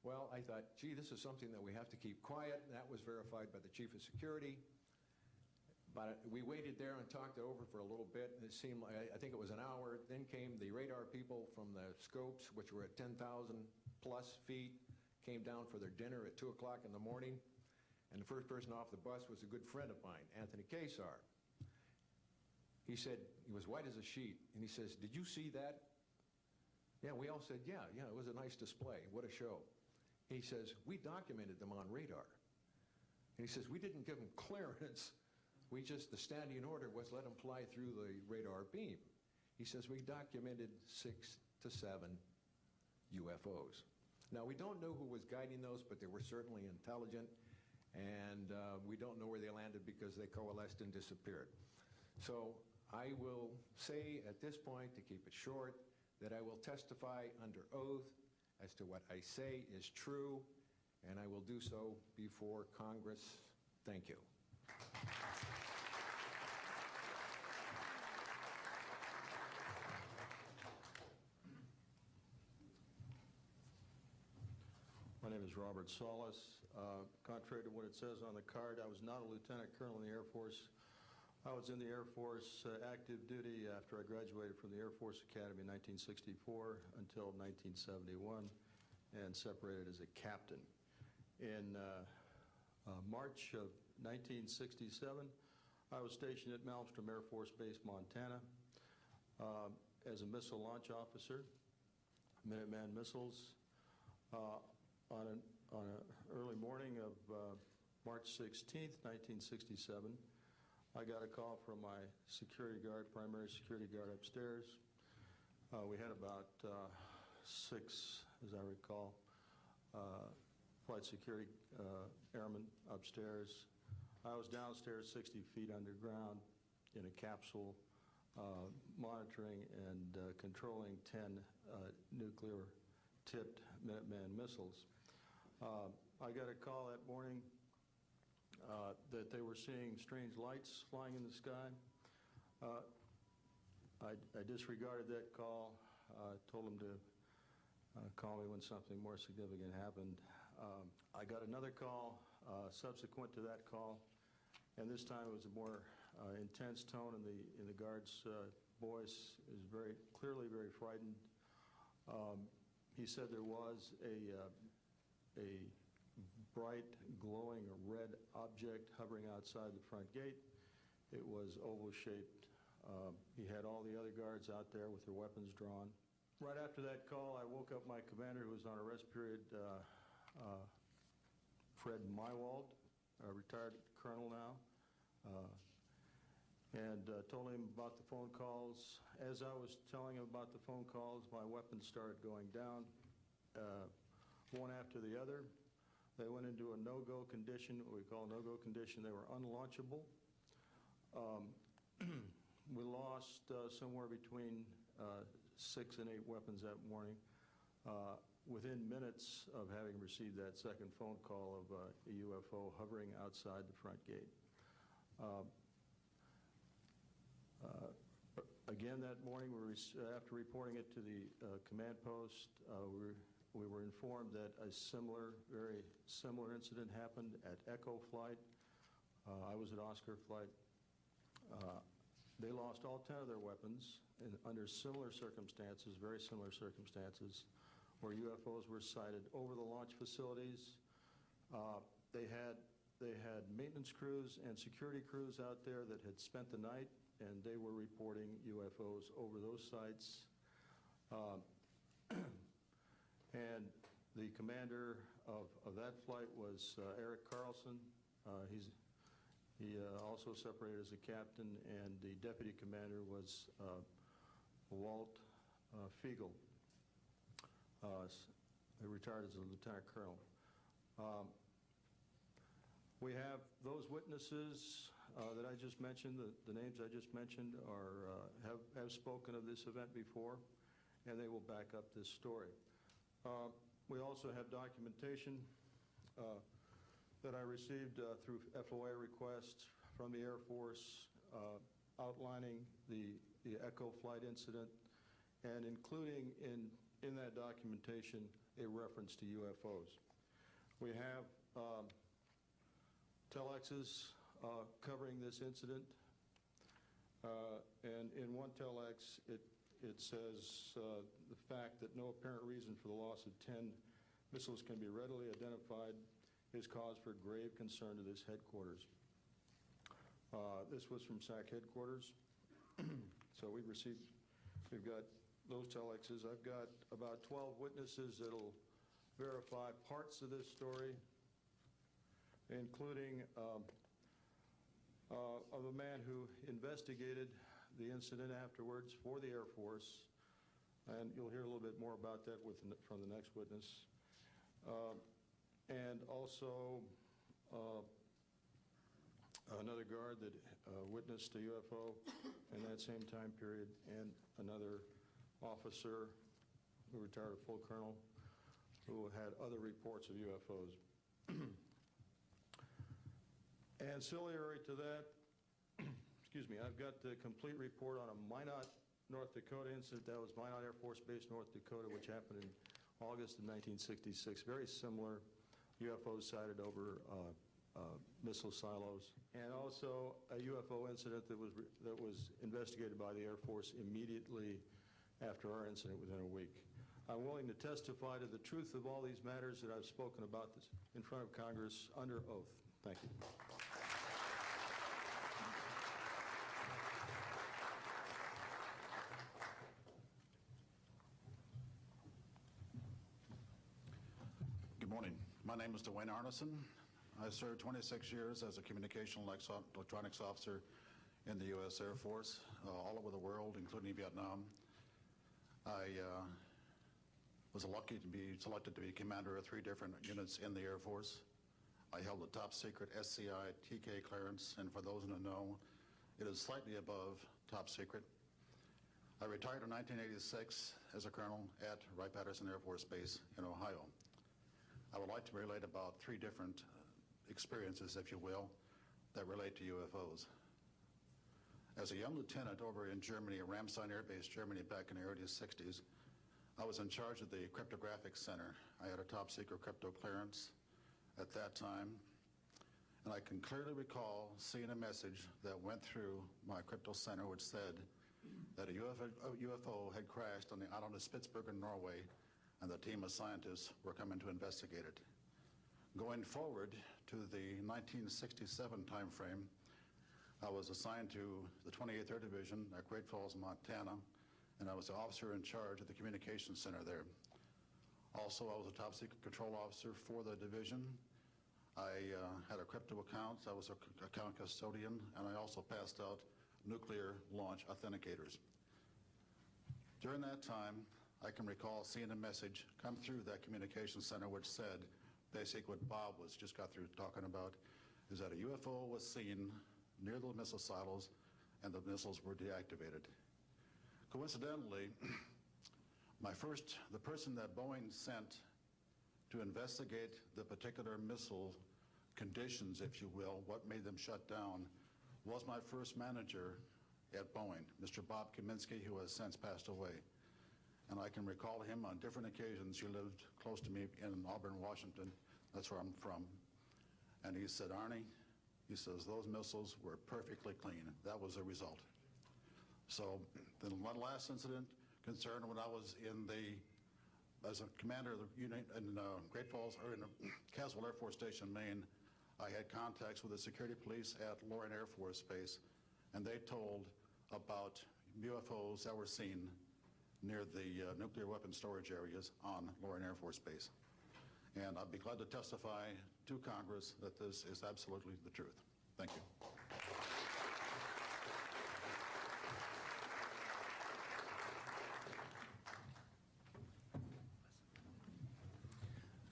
Well, I thought, gee, this is something that we have to keep quiet, and that was verified by the Chief of Security. But we waited there and talked it over for a little bit, and it seemed like, I think it was an hour. Then came the radar people from the scopes, which were at 10,000 plus feet, came down for their dinner at 2 o'clock in the morning. And the first person off the bus was a good friend of mine, Anthony Kesar. He said, he was white as a sheet, and he says, did you see that? Yeah, we all said, yeah, it was a nice display. What a show. He says, we documented them on radar. And he says, we didn't give them clearance. We just, the standing order was let them fly through the radar beam. He says, we documented 6 to 7 UFOs. Now, we don't know who was guiding those, but they were certainly intelligent. And we don't know where they landed because they coalesced and disappeared. So I will say at this point, to keep it short, that I will testify under oath as to what I say is true, and I will do so before Congress. Thank you. My name is Robert Solis. Contrary to what it says on the card, I was not a lieutenant colonel in the Air Force. I was in the Air Force active duty after I graduated from the Air Force Academy in 1964 until 1971 and separated as a captain. In March of 1967, I was stationed at Malmstrom Air Force Base, Montana, as a missile launch officer, Minuteman missiles. On an early morning of March 16th, 1967, I got a call from my security guard, primary security guard upstairs. We had about 6, as I recall, flight security airmen upstairs. I was downstairs 60 feet underground in a capsule monitoring and controlling 10 nuclear-tipped Minuteman missiles. I got a call that morning that they were seeing strange lights flying in the sky. I disregarded that call, told them to call me when something more significant happened. I got another call subsequent to that call, and this time it was a more intense tone, and the guard's voice is very clearly very frightened. He said there was a bright, glowing red object hovering outside the front gate. It was oval-shaped. He had all the other guards out there with their weapons drawn. Right after that call, I woke up my commander, who was on a rest period, Fred Mywald, a retired colonel now, and told him about the phone calls. As I was telling him about the phone calls, my weapons started going down, one after the other. They went into a no-go condition, what we call a no-go condition. They were unlaunchable. We lost somewhere between 6 and 8 weapons that morning. Within minutes of having received that second phone call of a UFO hovering outside the front gate. Again that morning, after reporting it to the command post, we were informed that a very similar incident happened at Echo Flight. I was at Oscar Flight. They lost all 10 of their weapons under similar circumstances, very similar circumstances, where UFOs were sighted over the launch facilities. They had maintenance crews and security crews out there that had spent the night, and they were reporting UFOs over those sites. And the commander of that flight was Eric Carlson. He also separated as a captain, and the deputy commander was Walt Fiegel. He retired as a lieutenant colonel. We have those witnesses that I just mentioned, the names I just mentioned, have spoken of this event before, and they will back up this story. We also have documentation that I received through FOA requests from the Air Force outlining the Echo Flight incident, and including in that documentation a reference to UFOs. We have telexes covering this incident, and in one telex it says the fact that no apparent reason for the loss of 10 missiles can be readily identified is cause for grave concern to this headquarters. This was from SAC headquarters. So we've got those telexes. I've got about 12 witnesses that'll verify parts of this story, including of a man who investigated the incident afterwards for the Air Force, and you'll hear a little bit more about that from the next witness. And also another guard that witnessed a UFO in that same time period, and another officer who retired a full colonel who had other reports of UFOs. Ancillary to that, excuse me, I've got the complete report on a Minot, North Dakota incident. That was Minot Air Force Base, North Dakota, which happened in August of 1966. Very similar UFOs sighted over missile silos, and also a UFO incident that was investigated by the Air Force immediately after our incident within a week. I'm willing to testify to the truth of all these matters that I've spoken about this in front of Congress under oath. Thank you. Good morning. My name is Dwayne Arneson. I served 26 years as a communication electronics officer in the U.S. Air Force, all over the world, including Vietnam. I was lucky to be selected to be commander of 3 different units in the Air Force. I held a top secret SCI TK clearance, and for those who don't know, it is slightly above top secret. I retired in 1986 as a colonel at Wright-Patterson Air Force Base in Ohio. I would like to relate about 3 different experiences, if you will, that relate to UFOs. As a young lieutenant over in Germany, at Ramstein Air Base, Germany, back in the early 60s, I was in charge of the cryptographic center. I had a top secret crypto clearance at that time, and I can clearly recall seeing a message that went through my crypto center which said that a UFO had crashed on the island of Spitsbergen, Norway, and the team of scientists were coming to investigate it. Going forward to the 1967 timeframe, I was assigned to the 28th Air Division at Great Falls, Montana, and I was the officer in charge of the communications center there. Also, I was a top secret control officer for the division. I had a crypto account. I was an account custodian, and I also passed out nuclear launch authenticators. During that time, I can recall seeing a message come through that communications center which said, basically what Bob just got through talking about, is that a UFO was seen near the missile silos and the missiles were deactivated. Coincidentally, the person that Boeing sent to investigate the particular missile conditions, if you will, what made them shut down, was my first manager at Boeing, Mr. Bob Kaminsky, who has since passed away. And I can recall him on different occasions. He lived close to me in Auburn, Washington. That's where I'm from. And he said, Arnie, he says, those missiles were perfectly clean. That was the result. So the one last incident concerned when I was as a commander of the unit in Great Falls, or in Caswell Air Force Station, Maine. I had contacts with the security police at Loring Air Force Base, and they told about UFOs that were seen near the nuclear weapon storage areas on Loring Air Force Base. And I'd be glad to testify to Congress that this is absolutely the truth. Thank you.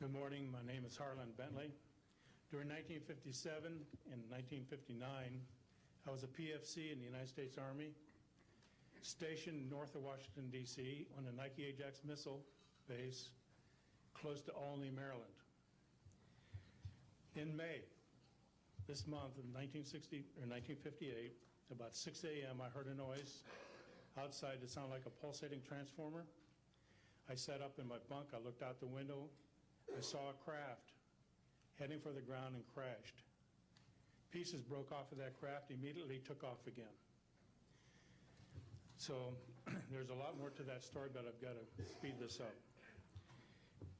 Good morning. My name is Harlan Bentley. During 1957 and 1959, I was a PFC in the United States Army, stationed north of Washington, D.C. on the Nike Ajax missile base close to Olney, Maryland. In May, this month of 1958, about 6 a.m., I heard a noise outside that sounded like a pulsating transformer. I sat up in my bunk. I looked out the window. I saw a craft heading for the ground and crashed. Pieces broke off of that craft, immediately took off again. So there's a lot more to that story, but I've got to speed this up.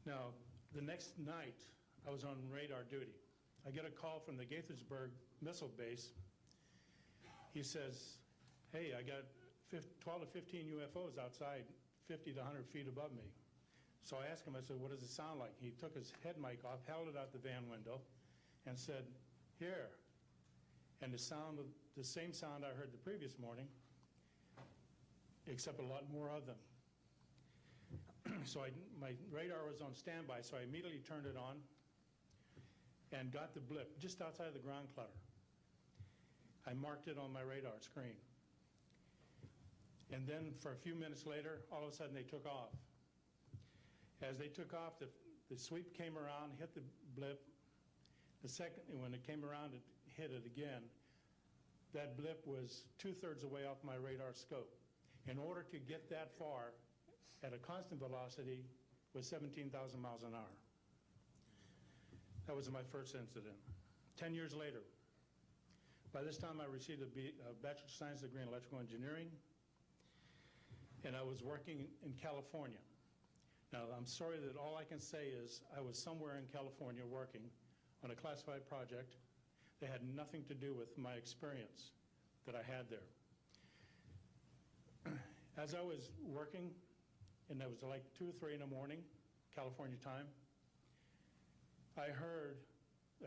Now, the next night, I was on radar duty. I get a call from the Gaithersburg missile base. He says, hey, I got 12 to 15 UFOs outside 50 to 100 feet above me. So I asked him, I said, what does it sound like? He took his head mic off, held it out the van window, and said, here. And the same sound I heard the previous morning, except a lot more of them. So my radar was on standby, so I immediately turned it on and got the blip just outside of the ground clutter. I marked it on my radar screen. And then for a few minutes later, all of a sudden they took off. As they took off, the sweep came around, hit the blip. When it came around, it hit it again. That blip was 2/3 away off my radar scope. In order to get that far at a constant velocity was 17,000 miles an hour. That was my first incident. 10 years later, by this time I received a Bachelor of Science degree in Electrical Engineering, and I was working in California. Now, I'm sorry that all I can say is I was somewhere in California working on a classified project that had nothing to do with my experience that I had there. As I was working, and it was like 2 or 3 in the morning, California time, I heard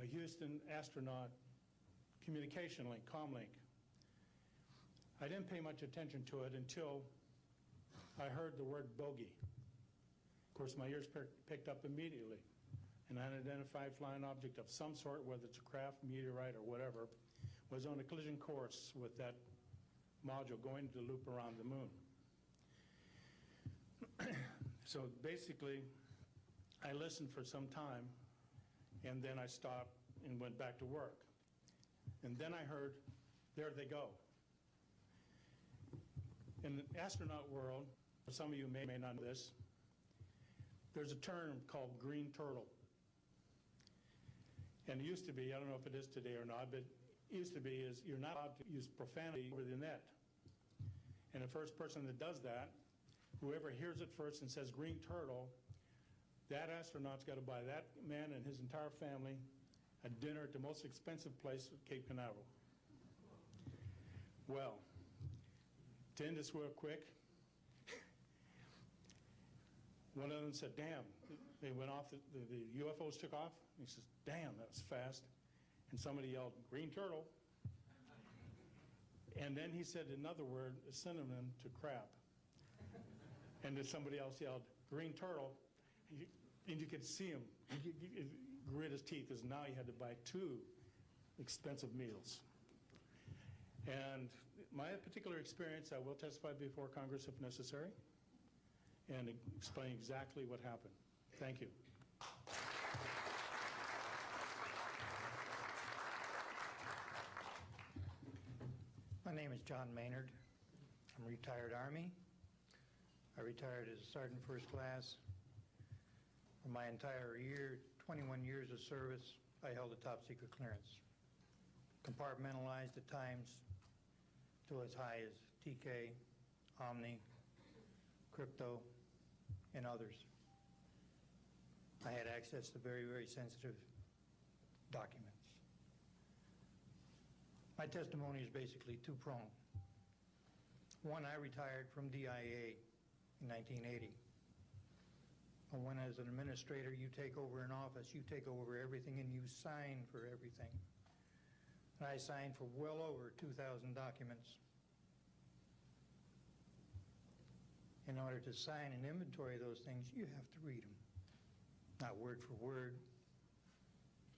a Houston astronaut communication link, comlink. I didn't pay much attention to it until I heard the word bogey. Of course, my ears picked up immediately. An unidentified flying object of some sort, whether it's a craft, meteorite, or whatever, was on a collision course with that module going to loop around the moon. So basically, I listened for some time, and then I stopped and went back to work. And then I heard, there they go. In the astronaut world, some of you may not know this, there's a term called green turtle. And it used to be, I don't know if it is today or not, but it used to be is you're not allowed to use profanity over the net. And the first person that does that, whoever hears it first and says green turtle, that astronaut's got to buy that man and his entire family a dinner at the most expensive place at Cape Canaveral. Well, to end this real quick, one of them said, damn, they went off, the UFOs took off. He says, damn, that was fast. And somebody yelled, green turtle. And then he said another word, a synonym to crap. And then somebody else yelled, green turtle. And you could see him grit his teeth, because now he had to buy 2 expensive meals. And my particular experience, I will testify before Congress if necessary and explain exactly what happened. Thank you. My name is John Maynard. I'm a retired Army. I retired as a Sergeant First Class. For my entire 21 years of service, I held a top secret clearance. Compartmentalized at times to as high as TK, Omni, Crypto, and others. I had access to very, very sensitive documents. My testimony is basically two-pronged. One, I retired from DIA in 1980. And when as an administrator you take over an office, you take over everything and you sign for everything. And I signed for well over 2,000 documents. In order to sign and inventory those things, you have to read them. Not word for word,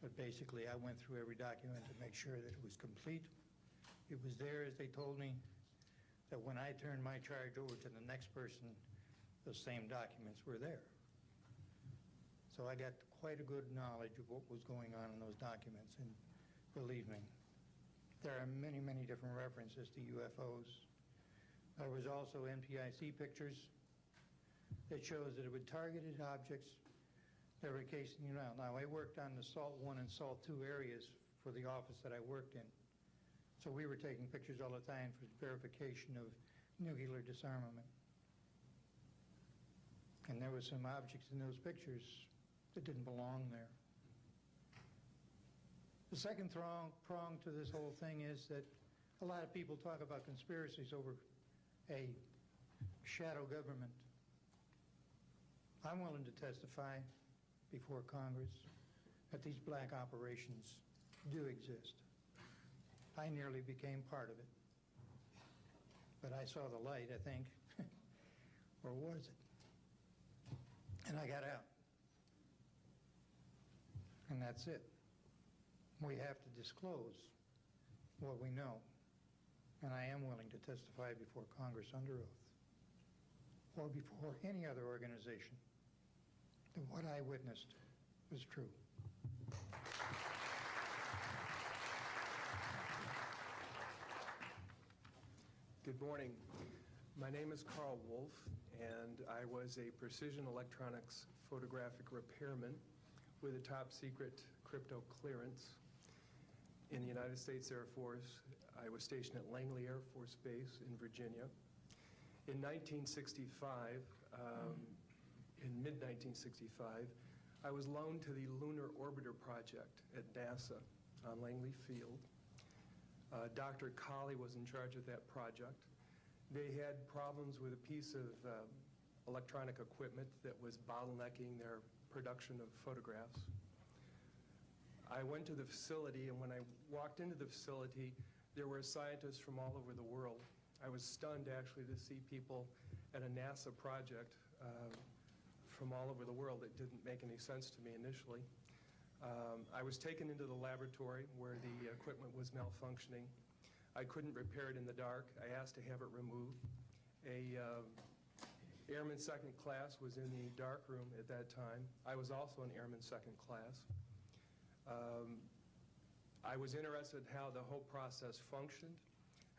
but basically I went through every document to make sure that it was complete. It was there as they told me, that when I turned my charge over to the next person, those same documents were there. So I got quite a good knowledge of what was going on in those documents, and believe me, there are many, many different references to UFOs. There was also NPIC pictures that shows that it would targeted objects that were casing you out. Now, I worked on the SALT 1 and SALT 2 areas for the office that I worked in. So we were taking pictures all the time for verification of nuclear disarmament. And there were some objects in those pictures that didn't belong there. The second prong to this whole thing is that a lot of people talk about conspiracies over a shadow government. I'm willing to testify before Congress that these black operations do exist. I nearly became part of it. But I saw the light, I think. Or was it? And I got out. And that's it. We have to disclose what we know. And I am willing to testify before Congress under oath or before any other organization that what I witnessed was true. Good morning. My name is Carl Wolf, and I was a precision electronics photographic repairman with a top secret crypto clearance in the United States Air Force. I was stationed at Langley Air Force Base in Virginia. In 1965, in mid-1965, I was loaned to the Lunar Orbiter Project at NASA on Langley Field. Dr. Colley was in charge of that project. They had problems with a piece of electronic equipment that was bottlenecking their production of photographs. I went to the facility, and when I walked into the facility, there were scientists from all over the world. I was stunned, actually, to see people at a NASA project from all over the world. It didn't make any sense to me initially. I was taken into the laboratory where the equipment was malfunctioning. I couldn't repair it in the dark. I asked to have it removed. A Airman Second Class was in the dark room at that time. I was also an Airman Second Class. I was interested in how the whole process functioned,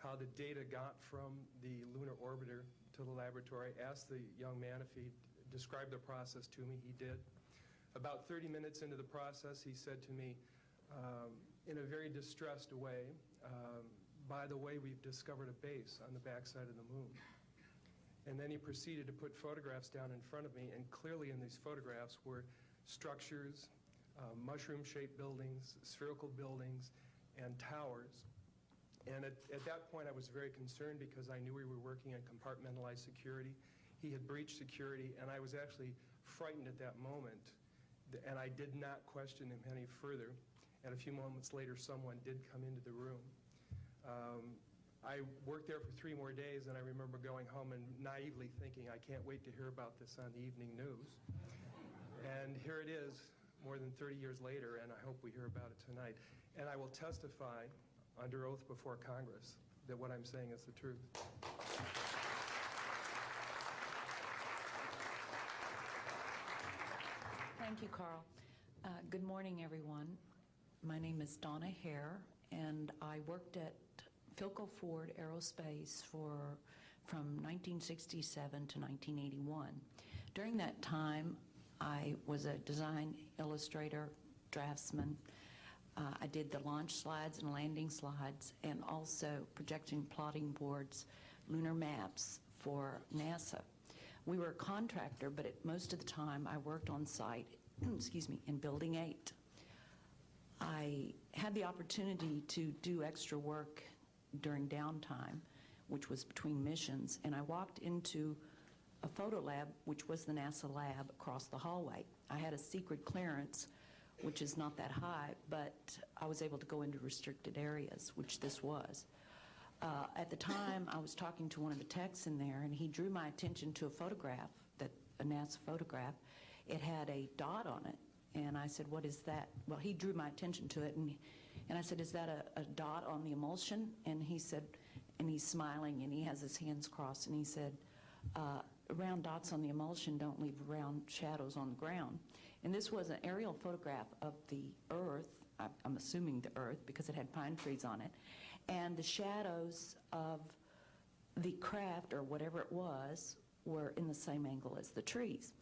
how the data got from the lunar orbiter to the laboratory. I asked the young man if he'd describe the process to me. He did. About 30 minutes into the process, he said to me, in a very distressed way, by the way, we've discovered a base on the backside of the moon. And then he proceeded to put photographs down in front of me, and clearly in these photographs were structures, mushroom-shaped buildings, spherical buildings, and towers. And at that point, I was very concerned because I knew we were working on compartmentalized security. He had breached security, and I was actually frightened at that moment. And I did not question him any further. And a few moments later, someone did come into the room. I worked there for 3 more days, and I remember going home and naively thinking, I can't wait to hear about this on the evening news. And here it is, more than 30 years later, and I hope we hear about it tonight. And I will testify under oath before Congress that what I'm saying is the truth. Thank you, Carl. Good morning, everyone. My name is Donna Hare, and I worked at Philco Ford Aerospace from 1967 to 1981. During that time, I was a design illustrator, draftsman. I did the launch slides and landing slides, and also projection plotting boards, lunar maps for NASA. We were a contractor, but most of the time I worked on site, excuse me, in Building 8. I had the opportunity to do extra work during downtime, which was between missions, and I walked into a photo lab, which was the NASA lab across the hallway. I had a secret clearance, which is not that high, but I was able to go into restricted areas, which this was. At the time, I was talking to one of the techs in there, and he drew my attention to a photograph, a NASA photograph. It had a dot on it, and I said, "What is that?" Well, he drew my attention to it, and I said, "Is that a dot on the emulsion?" And he said, and he's smiling, and he has his hands crossed, and he said, "Round dots on the emulsion don't leave round shadows on the ground." And this was an aerial photograph of the Earth, I'm assuming the Earth, because it had pine trees on it, and the shadows of the craft, or whatever it was, were in the same angle as the trees.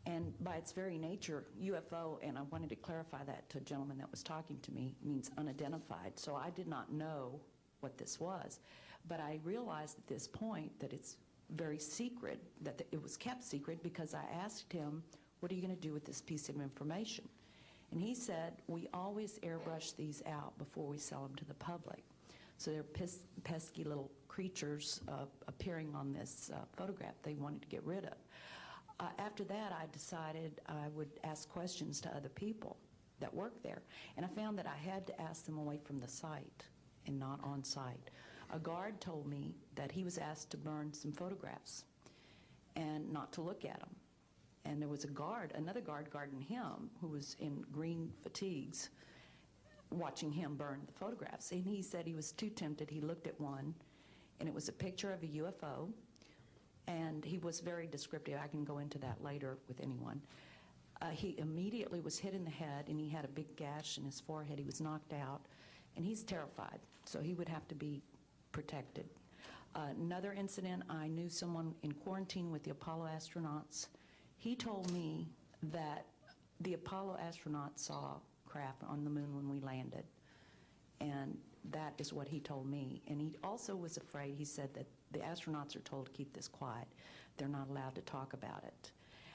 And by its very nature, UFO, and I wanted to clarify that to a gentleman that was talking to me, means unidentified. So I did not know what this was. But I realized at this point that it's very secret, that it was kept secret, because I asked him, "What are you going to do with this piece of information?" And he said, "We always airbrush these out before we sell them to the public." So they're pesky little creatures appearing on this photograph they wanted to get rid of. After that, I decided I would ask questions to other people that work there. And I found that I had to ask them away from the site and not on site. A guard told me that he was asked to burn some photographs and not to look at them. And there was another guard guarding him, who was in green fatigues, watching him burn the photographs. And he said he was too tempted. He looked at one, and it was a picture of a UFO, and he was very descriptive. I can go into that later with anyone. He immediately was hit in the head, and he had a big gash in his forehead. He was knocked out, and he's terrified, so he would have to be protected. Another incident, I knew someone in quarantine with the Apollo astronauts. He told me that the Apollo astronauts saw craft on the moon when we landed, and that is what he told me. And he also was afraid. He said that the astronauts are told to keep this quiet. They're not allowed to talk about it.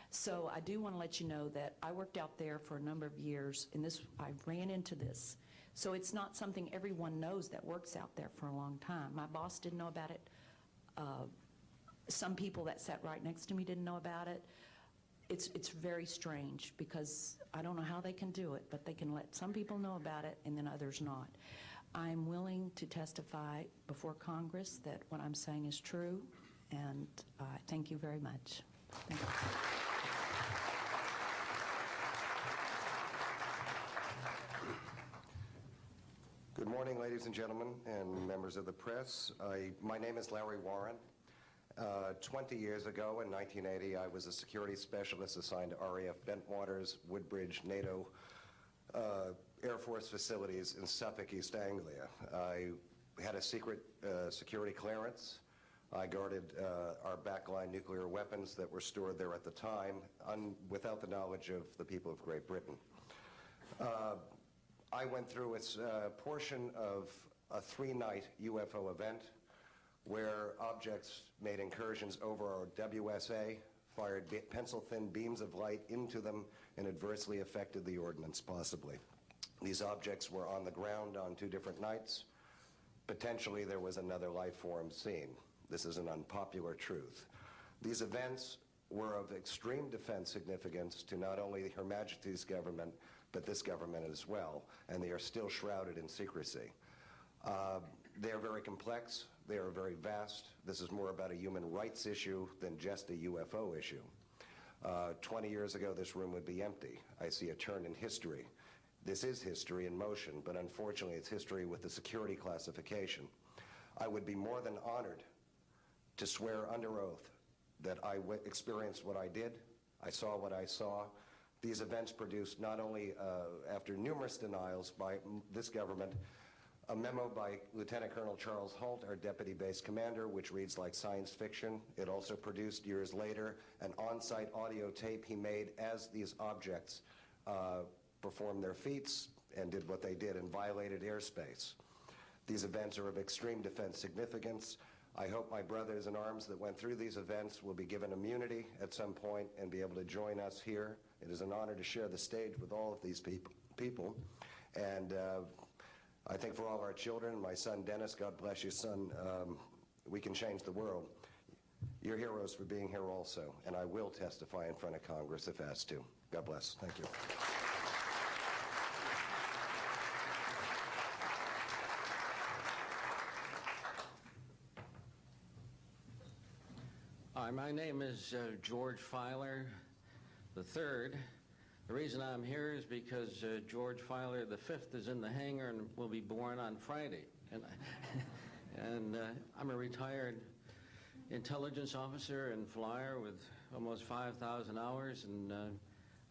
So I do want to let you know that I worked out there for a number of years, and I ran into this. So it's not something everyone knows that works out there for a long time. My boss didn't know about it. Some people that sat right next to me didn't know about it. It's very strange, because I don't know how they can do it, but they can let some people know about it and then others not. I'm willing to testify before Congress that what I'm saying is true, and thank you very much. Thank you. Good morning, ladies and gentlemen, and members of the press. My name is Larry Warren. 20 years ago, in 1980, I was a security specialist assigned to RAF Bentwaters, Woodbridge, NATO Air Force facilities in Suffolk, East Anglia. I had a secret security clearance. I guarded our backline nuclear weapons that were stored there at the time, without the knowledge of the people of Great Britain. I went through a portion of a 3-night UFO event where objects made incursions over our WSA, fired pencil-thin beams of light into them, and adversely affected the ordnance, possibly. These objects were on the ground on 2 different nights. Potentially, there was another life form seen. This is an unpopular truth. These events were of extreme defense significance to not only Her Majesty's government, but this government as well, and they are still shrouded in secrecy. They are very complex. They are very vast. This is more about a human rights issue than just a UFO issue. 20 years ago, this room would be empty. I see a turn in history. This is history in motion, but unfortunately, it's history with the security classification. I would be more than honored to swear under oath that I experienced what I did, I saw what I saw. These events produced not only, after numerous denials by this government, a memo by Lieutenant Colonel Charles Holt, our deputy base commander, which reads like science fiction. It also produced, years later, an on-site audio tape he made as these objects performed their feats and did what they did and violated airspace. These events are of extreme defense significance. I hope my brothers in arms that went through these events will be given immunity at some point and be able to join us here. It is an honor to share the stage with all of these people. And I think for all of our children, my son Dennis, God bless you, son, we can change the world. You're heroes for being here also, and I will testify in front of Congress if asked to. God bless. Thank you. Hi, my name is George Filer III. The reason I'm here is because George Filer V is in the hangar and will be born on Friday. And I'm a retired intelligence officer and flyer with almost 5,000 hours, and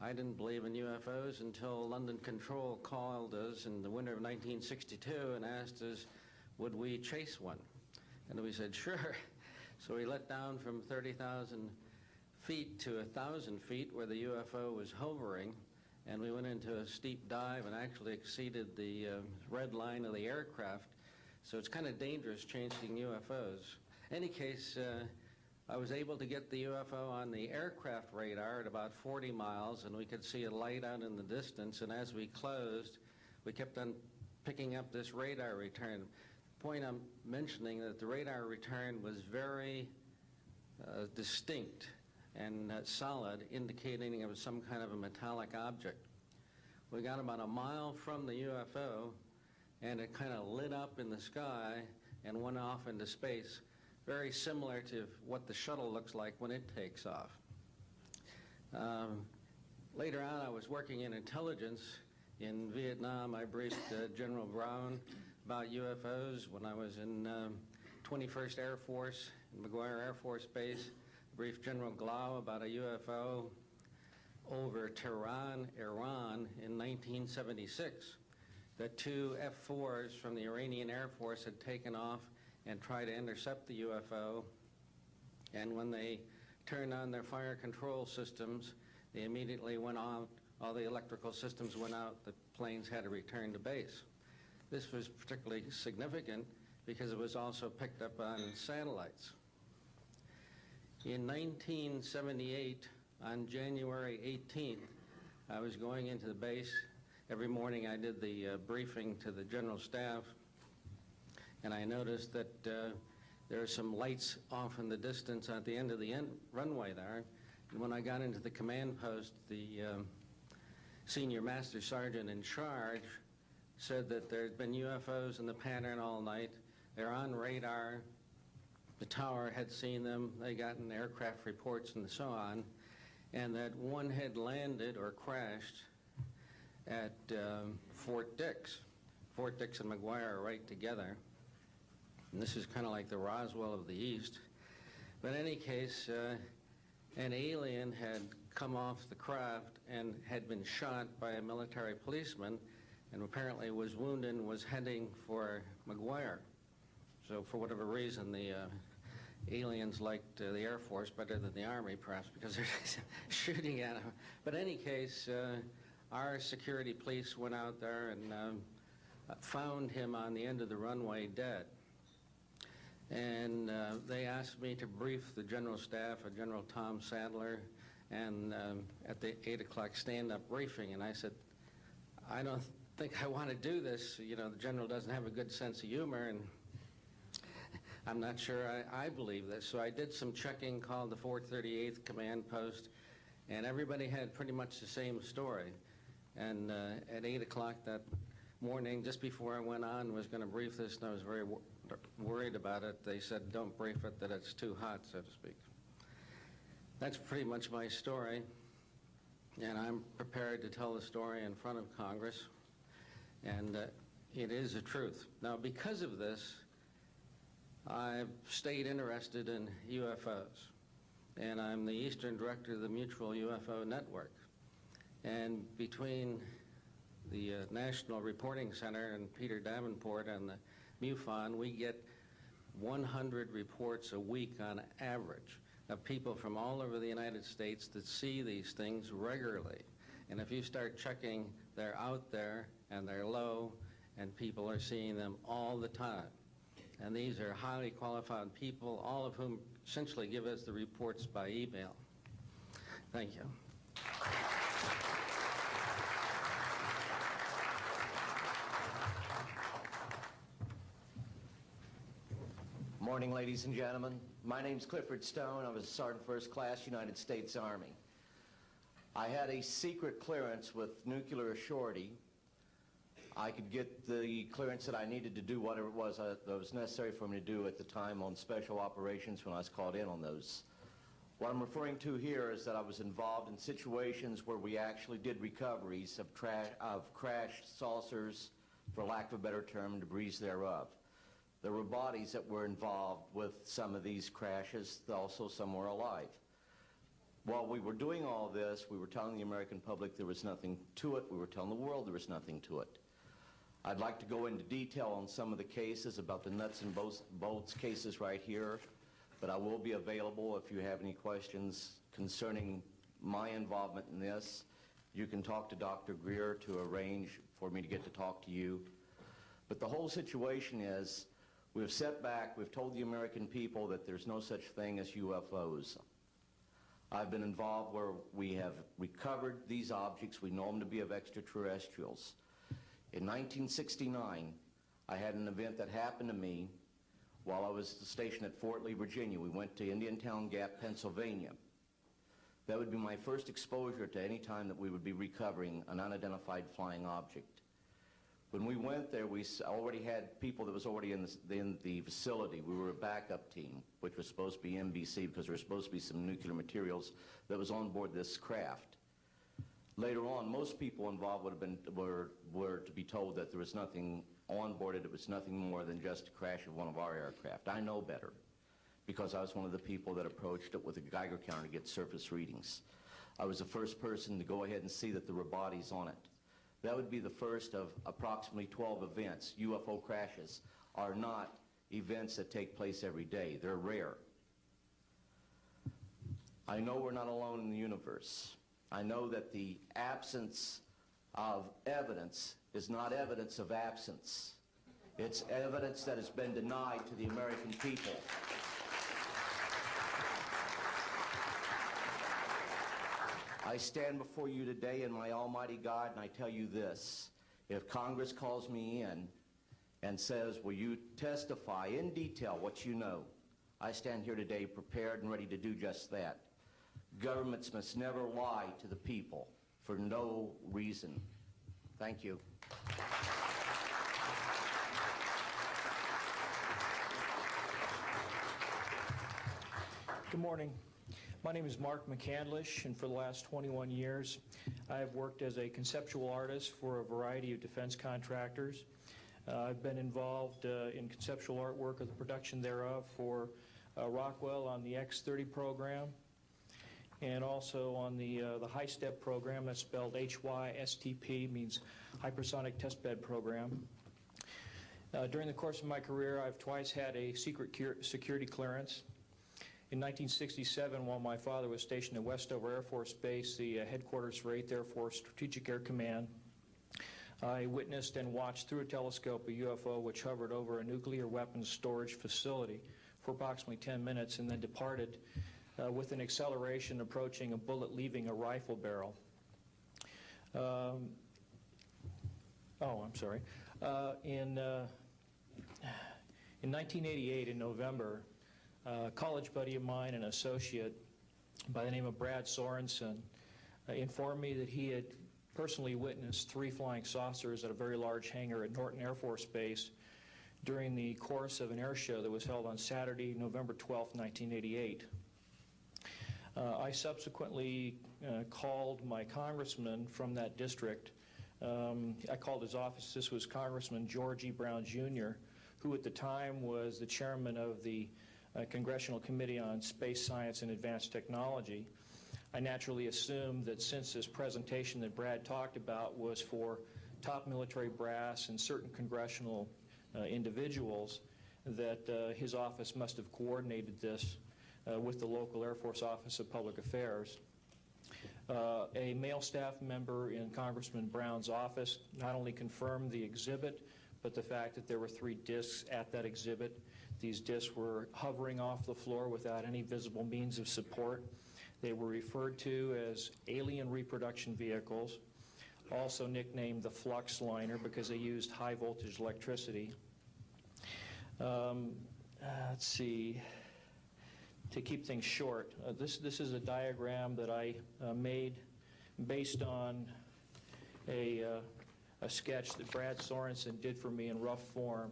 I didn't believe in UFOs until London Control called us in the winter of 1962 and asked us, would we chase one? And we said, sure. So we let down from 30,000 feet to 1,000 feet where the UFO was hovering, and we went into a steep dive and actually exceeded the red line of the aircraft. So it's kind of dangerous chasing UFOs. In any case, I was able to get the UFO on the aircraft radar at about 40 miles, and we could see a light out in the distance, and as we closed, we kept on picking up this radar return. The point I'm mentioning that the radar return was very distinct and solid, indicating it was some kind of a metallic object. We got about a mile from the UFO, and it kind of lit up in the sky and went off into space, very similar to what the shuttle looks like when it takes off. Later on, I was working in intelligence. In Vietnam, I briefed General Brown about UFOs. When I was in 21st Air Force, in McGuire Air Force Base, briefed General Glau about a UFO over Tehran, Iran in 1976. That two F-4s from the Iranian Air Force had taken off and tried to intercept the UFO, and when they turned on their fire control systems, they immediately went on. All the electrical systems went out. The planes had to return to base. This was particularly significant because it was also picked up on satellites. In 1978, on January 18th, I was going into the base. Every morning I did the briefing to the general staff, and I noticed that there are some lights off in the distance at the end of the runway there. And when I got into the command post, the senior master sergeant in charge said that there had been UFOs in the pattern all night. They're on radar. The tower had seen them. They got in aircraft reports and so on, and that one had landed or crashed at Fort Dix. Fort Dix and McGuire are right together. And this is kind of like the Roswell of the East. But in any case, an alien had come off the craft and had been shot by a military policeman, and apparently was wounded and was heading for McGuire. So for whatever reason, the aliens liked the Air Force better than the Army, perhaps because they're shooting at them. But in any case, our security police went out there and found him on the end of the runway dead. And they asked me to brief the general staff, General Tom Sadler, and at the 8 o'clock stand-up briefing, and I said, I don't think I want to do this. You know, the general doesn't have a good sense of humor, and I'm not sure I believe this. So I did some checking, called the 438th Command Post, and everybody had pretty much the same story. And at 8 o'clock that morning, just before I went on, was going to brief this, and I was very worried about it. They said, don't brief it, that it's too hot, so to speak. That's pretty much my story, and I'm prepared to tell the story in front of Congress, and it is the truth. Now, because of this, I've stayed interested in UFOs, and I'm the Eastern Director of the Mutual UFO Network. And between the National Reporting Center and Peter Davenport and the MUFON, we get 100 reports a week on average of people from all over the United States that see these things regularly. And if you start checking, they're out there and they're low, and people are seeing them all the time. And these are highly qualified people, all of whom essentially give us the reports by email. Thank you. Morning, ladies and gentlemen. My name's Clifford Stone. I was a Sergeant First Class, United States Army. I had a secret clearance with nuclear surety. I could get the clearance that I needed to do whatever it was that was necessary for me to do at the time on special operations when I was called in on those. What I'm referring to here is that I was involved in situations where we actually did recoveries of crashed saucers, for lack of a better term, debris thereof. There were bodies that were involved with some of these crashes, also some were alive. While we were doing all this, we were telling the American public there was nothing to it. We were telling the world there was nothing to it. I'd like to go into detail on some of the cases, about the nuts and bolts cases right here, but I will be available if you have any questions concerning my involvement in this. You can talk to Dr. Greer to arrange for me to get to talk to you. But the whole situation is, we've set back, we've told the American people that there's no such thing as UFOs. I've been involved where we have recovered these objects. We know them to be of extraterrestrials. In 1969, I had an event that happened to me while I was stationed at Fort Lee, Virginia. We went to Indiantown Gap, Pennsylvania. That would be my first exposure to any time that we would be recovering an unidentified flying object. When we went there, we already had people that was already in the facility. We were a backup team, which was supposed to be NBC, because there was supposed to be some nuclear materials that was on board this craft. Later on, most people involved were to be told that there was nothing on board it. It was nothing more than just a crash of one of our aircraft. I know better, because I was one of the people that approached it with a Geiger counter to get surface readings. I was the first person to go ahead and see that there were bodies on it. That would be the first of approximately 12 events. UFO crashes are not events that take place every day. They're rare. I know we're not alone in the universe. I know that the absence of evidence is not evidence of absence. It's evidence that has been denied to the American people. I stand before you today in my almighty God, and I tell you this. If Congress calls me in and says, will you testify in detail what you know, I stand here today prepared and ready to do just that. Governments must never lie to the people for no reason. Thank you. Good morning. My name is Mark McCandlish, and for the last 21 years, I have worked as a conceptual artist for a variety of defense contractors. I've been involved in conceptual artwork of the production thereof for Rockwell on the X-30 program, and also on the HISTEP program. That's spelled HYSTP, means Hypersonic Testbed Program. During the course of my career, I've twice had a secret security clearance. In 1967, while my father was stationed at Westover Air Force Base, the headquarters for 8th Air Force Strategic Air Command, I witnessed and watched through a telescope a UFO which hovered over a nuclear weapons storage facility for approximately 10 minutes and then departed with an acceleration approaching a bullet leaving a rifle barrel. In 1988, in November, a college buddy of mine, an associate by the name of Brad Sorensen, informed me that he had personally witnessed 3 flying saucers at a very large hangar at Norton Air Force Base during the course of an air show that was held on Saturday, November 12, 1988. I subsequently called my congressman from that district. I called his office. This was Congressman George E. Brown, Jr., who at the time was the chairman of the Congressional Committee on Space Science and Advanced Technology. I naturally assumed that since this presentation that Brad talked about was for top military brass and certain congressional individuals, that his office must have coordinated this with the local Air Force Office of Public Affairs. A male staff member in Congressman Brown's office not only confirmed the exhibit, but the fact that there were 3 discs at that exhibit. These discs were hovering off the floor without any visible means of support. They were referred to as alien reproduction vehicles, also nicknamed the flux liner because they used high voltage electricity. Let's see. To keep things short, this is a diagram that I made based on a sketch that Brad Sorensen did for me in rough form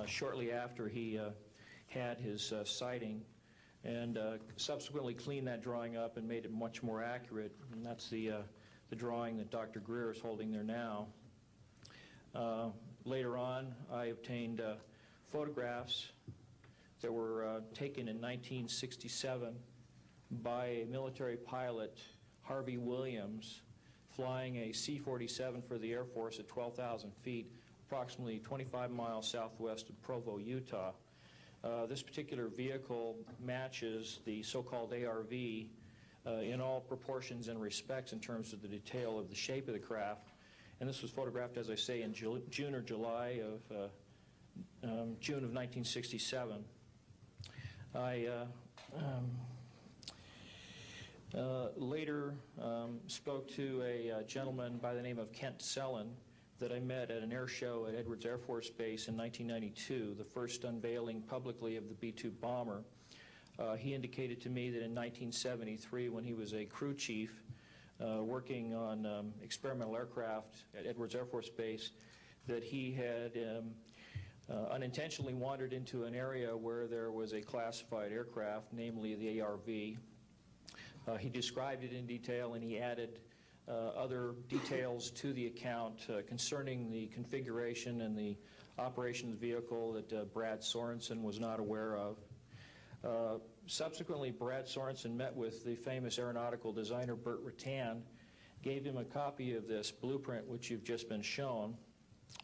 shortly after he had his sighting, and subsequently cleaned that drawing up and made it much more accurate. And that's the drawing that Dr. Greer is holding there now. Later on, I obtained photographs that were taken in 1967 by a military pilot, Harvey Williams, flying a C-47 for the Air Force at 12,000 feet, approximately 25 miles southwest of Provo, Utah. This particular vehicle matches the so-called ARV in all proportions and respects in terms of the detail of the shape of the craft. And this was photographed, as I say, in June or July of June of 1967. I later spoke to a gentleman by the name of Kent Sellen that I met at an air show at Edwards Air Force Base in 1992, the first unveiling publicly of the B-2 bomber. He indicated to me that in 1973, when he was a crew chief working on experimental aircraft at Edwards Air Force Base, that he had unintentionally wandered into an area where there was a classified aircraft, namely the ARV. He described it in detail, and he added other details to the account concerning the configuration and the operation of the vehicle that Brad Sorensen was not aware of. Subsequently, Brad Sorensen met with the famous aeronautical designer Burt Rutan, gave him a copy of this blueprint which you've just been shown.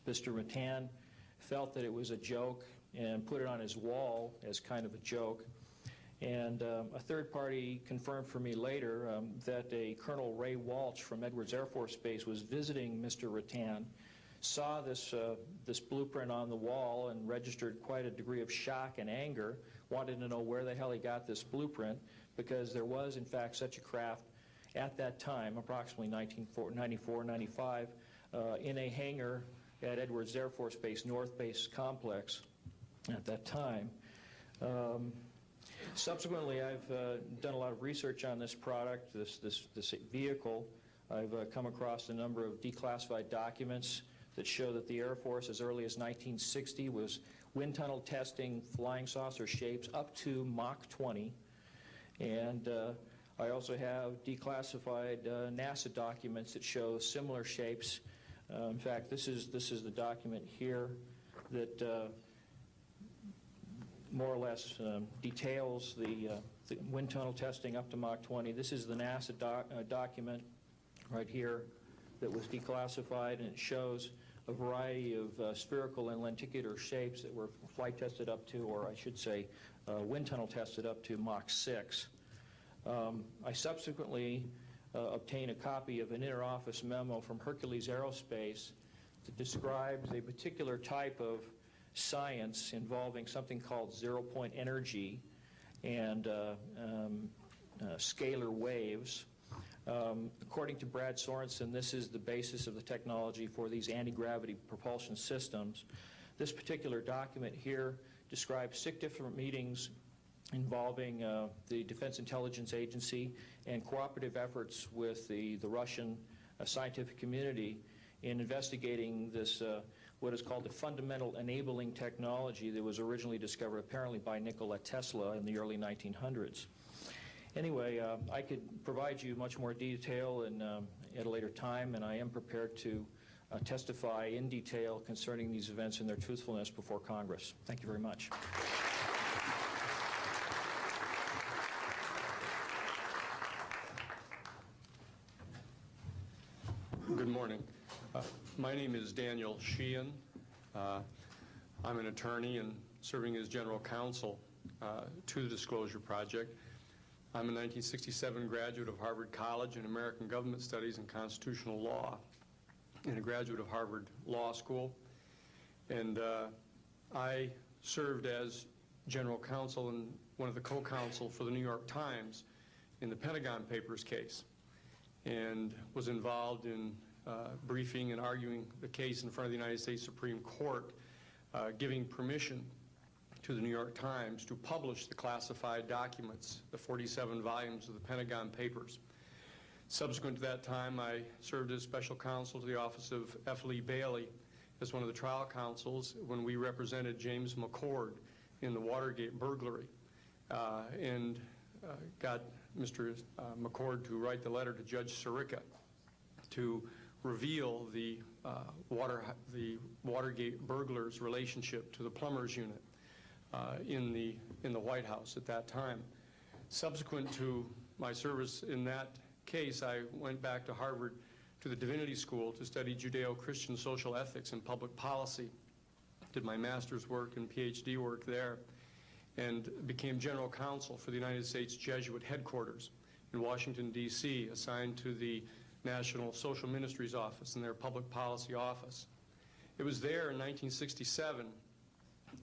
Mr. Rutan felt that it was a joke and put it on his wall as kind of a joke. And a third party confirmed for me later that a Colonel Ray Walsh from Edwards Air Force Base was visiting Mr. Rutan, saw this blueprint on the wall and registered quite a degree of shock and anger, wanted to know where the hell he got this blueprint, because there was in fact such a craft at that time, approximately 1994, 95, in a hangar at Edwards Air Force Base, North Base Complex at that time. Subsequently, I've done a lot of research on this product, this vehicle. I've come across a number of declassified documents that show that the Air Force, as early as 1960, was wind tunnel testing flying saucer shapes up to Mach 20. And I also have declassified NASA documents that show similar shapes. In fact, this is the document here that more or less details the wind tunnel testing up to Mach 20. This is the NASA document right here that was declassified, and it shows a variety of spherical and lenticular shapes that were flight tested up to, or I should say, wind tunnel tested up to Mach 6. I subsequently obtained a copy of an inter-office memo from Hercules Aerospace that describes a particular type of science involving something called zero-point energy and scalar waves. According to Brad Sorensen, this is the basis of the technology for these anti-gravity propulsion systems. This particular document here describes 6 different meetings involving the Defense Intelligence Agency and cooperative efforts with the Russian scientific community in investigating this what is called the fundamental enabling technology that was originally discovered apparently by Nikola Tesla in the early 1900s. Anyway, I could provide you much more detail at a later time, and I am prepared to testify in detail concerning these events and their truthfulness before Congress. Thank you very much. Good morning. My name is Daniel Sheehan. I'm an attorney and serving as general counsel to the Disclosure Project. I'm a 1967 graduate of Harvard College in American Government Studies and Constitutional Law, and a graduate of Harvard Law School. And I served as general counsel and one of the co-counsel for the New York Times in the Pentagon Papers case, and was involved in briefing and arguing the case in front of the United States Supreme Court, giving permission to the New York Times to publish the classified documents, the 47 volumes of the Pentagon Papers. Subsequent to that time, I served as special counsel to the office of F. Lee Bailey as one of the trial counsels when we represented James McCord in the Watergate burglary, and got Mr. McCord to write the letter to Judge Sirica to reveal the Watergate burglars' relationship to the plumbers unit in the White House at that time. Subsequent to my service in that case, I went back to Harvard to the Divinity School to study Judeo-Christian social ethics and public policy. Did my master's work and PhD work there, and became general counsel for the United States Jesuit headquarters in Washington, D.C., assigned to the National Social Ministries Office and their Public Policy Office. It was there in 1977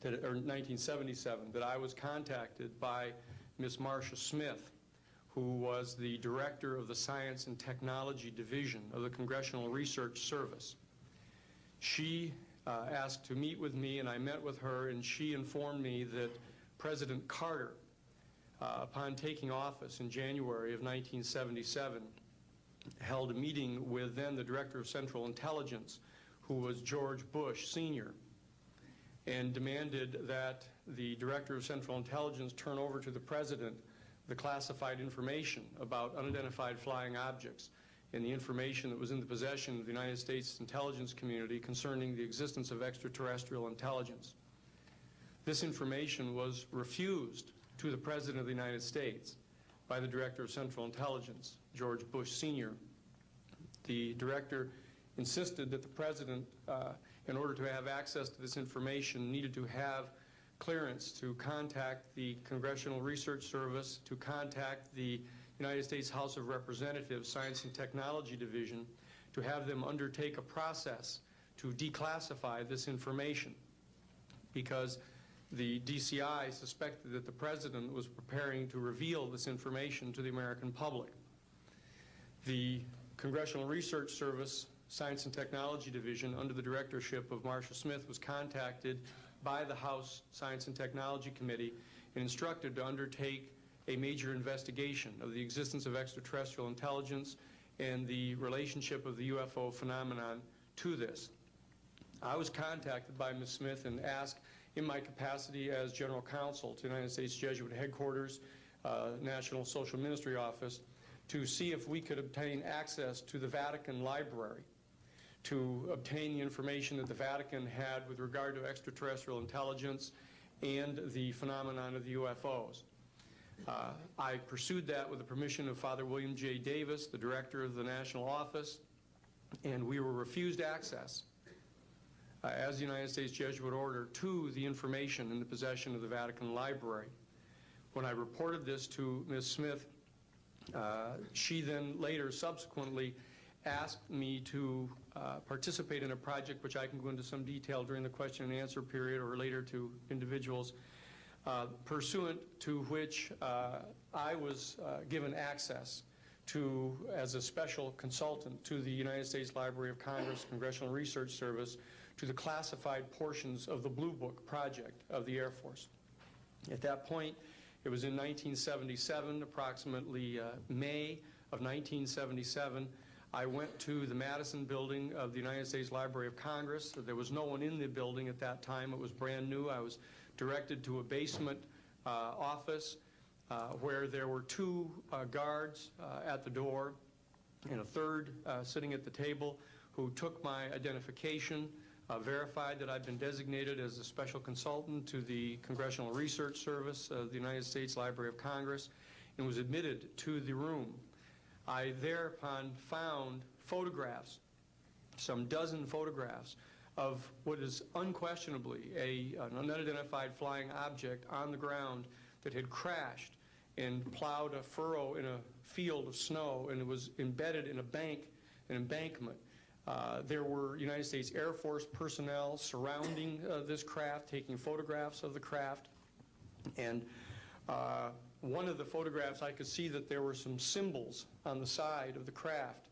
that I was contacted by Miss Marcia Smith, who was the director of the Science and Technology Division of the Congressional Research Service. She asked to meet with me, and I met with her, and she informed me that President Carter, upon taking office in January of 1977, held a meeting with then the Director of Central Intelligence, who was George Bush Sr., and demanded that the Director of Central Intelligence turn over to the President the classified information about unidentified flying objects and the information that was in the possession of the United States intelligence community concerning the existence of extraterrestrial intelligence. This information was refused to the President of the United States by the Director of Central Intelligence, George Bush Sr. The Director insisted that the President, in order to have access to this information, needed to have clearance to contact the Congressional Research Service, to contact the United States House of Representatives Science and Technology Division, to have them undertake a process to declassify this information, because the DCI suspected that the President was preparing to reveal this information to the American public. The Congressional Research Service Science and Technology Division, under the directorship of Marcia Smith, was contacted by the House Science and Technology Committee and instructed to undertake a major investigation of the existence of extraterrestrial intelligence and the relationship of the UFO phenomenon to this. I was contacted by Ms. Smith and asked, in my capacity as General Counsel to the United States Jesuit Headquarters, National Social Ministry Office, to see if we could obtain access to the Vatican Library, to obtain the information that the Vatican had with regard to extraterrestrial intelligence and the phenomenon of the UFOs. I pursued that with the permission of Father William J. Davis, the director of the National Office, and we were refused access as the United States Jesuit Order to the information in the possession of the Vatican Library. When I reported this to Ms. Smith, she then later subsequently asked me to participate in a project which I can go into some detail during the question and answer period or later to individuals, pursuant to which I was given access to, as a special consultant to the United States Library of Congress Congressional Research Service, to the classified portions of the Blue Book project of the Air Force. At that point, it was in 1977, approximately May of 1977, I went to the Madison building of the United States Library of Congress. There was no one in the building at that time. It was brand new. I was directed to a basement office where there were two guards at the door and a third sitting at the table, who who took my identification, verified that I'd been designated as a special consultant to the Congressional Research Service of the United States Library of Congress, and was admitted to the room. I thereupon found photographs, some dozen photographs, of what is unquestionably an unidentified flying object on the ground that had crashed and plowed a furrow in a field of snow, and it was embedded in an embankment. There were United States Air Force personnel surrounding this craft, taking photographs of the craft. And one of the photographs, I could see that there were some symbols on the side of the craft.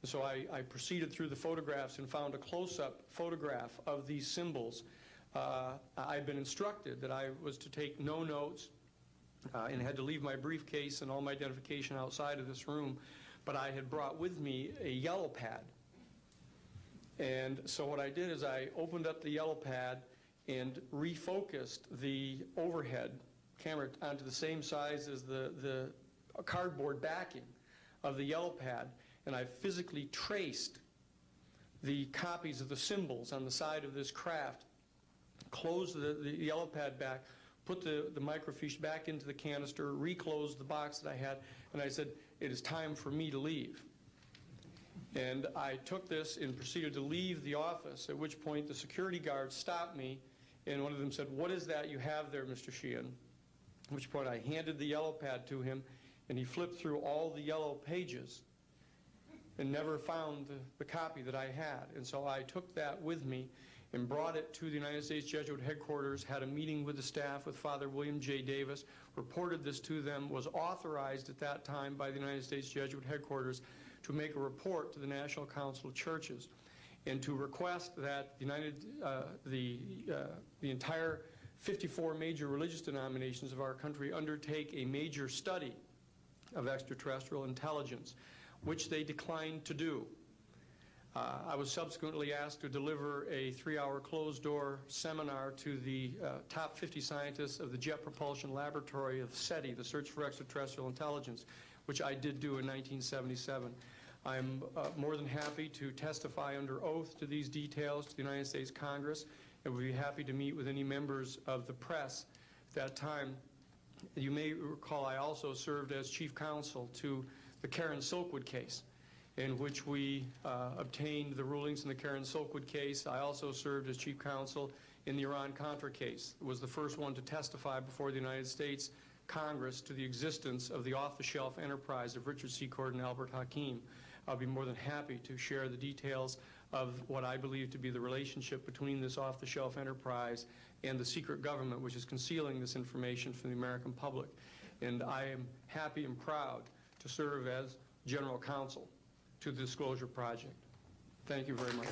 And so I proceeded through the photographs and found a close-up photograph of these symbols. I'd been instructed that I was to take no notes and had to leave my briefcase and all my identification outside of this room, but I had brought with me a yellow pad. And so what I did is I opened up the yellow pad and refocused the overhead camera onto the same size as the cardboard backing of the yellow pad, and I physically traced the copies of the symbols on the side of this craft, closed the yellow pad back, put the microfiche back into the canister, reclosed the box that I had, and I said, "It is time for me to leave." And I took this and proceeded to leave the office, at which point the security guards stopped me, and one of them said, "What is that you have there, Mr. Sheehan?" At which point I handed the yellow pad to him, and he flipped through all the yellow pages and never found the copy that I had. And so I took that with me and brought it to the United States Jesuit headquarters, had a meeting with the staff, with Father William J. Davis, reported this to them, was authorized at that time by the United States Jesuit headquarters to make a report to the National Council of Churches and to request that the entire 54 major religious denominations of our country undertake a major study of extraterrestrial intelligence, which they declined to do. I was subsequently asked to deliver a 3-hour closed-door seminar to the top 50 scientists of the Jet Propulsion Laboratory of SETI, the Search for Extraterrestrial Intelligence, which I did do in 1977. I'm more than happy to testify under oath to these details to the United States Congress, and would be happy to meet with any members of the press at that time. You may recall I also served as chief counsel to the Karen Silkwood case, in which we obtained the rulings in the Karen Silkwood case. I also served as chief counsel in the Iran-Contra case. It was the first one to testify before the United States Congress to the existence of the off-the-shelf enterprise of Richard C. Cord and Albert Hakim. I'll be more than happy to share the details of what I believe to be the relationship between this off-the-shelf enterprise and the secret government, which is concealing this information from the American public. And I am happy and proud to serve as general counsel to the Disclosure Project. Thank you very much.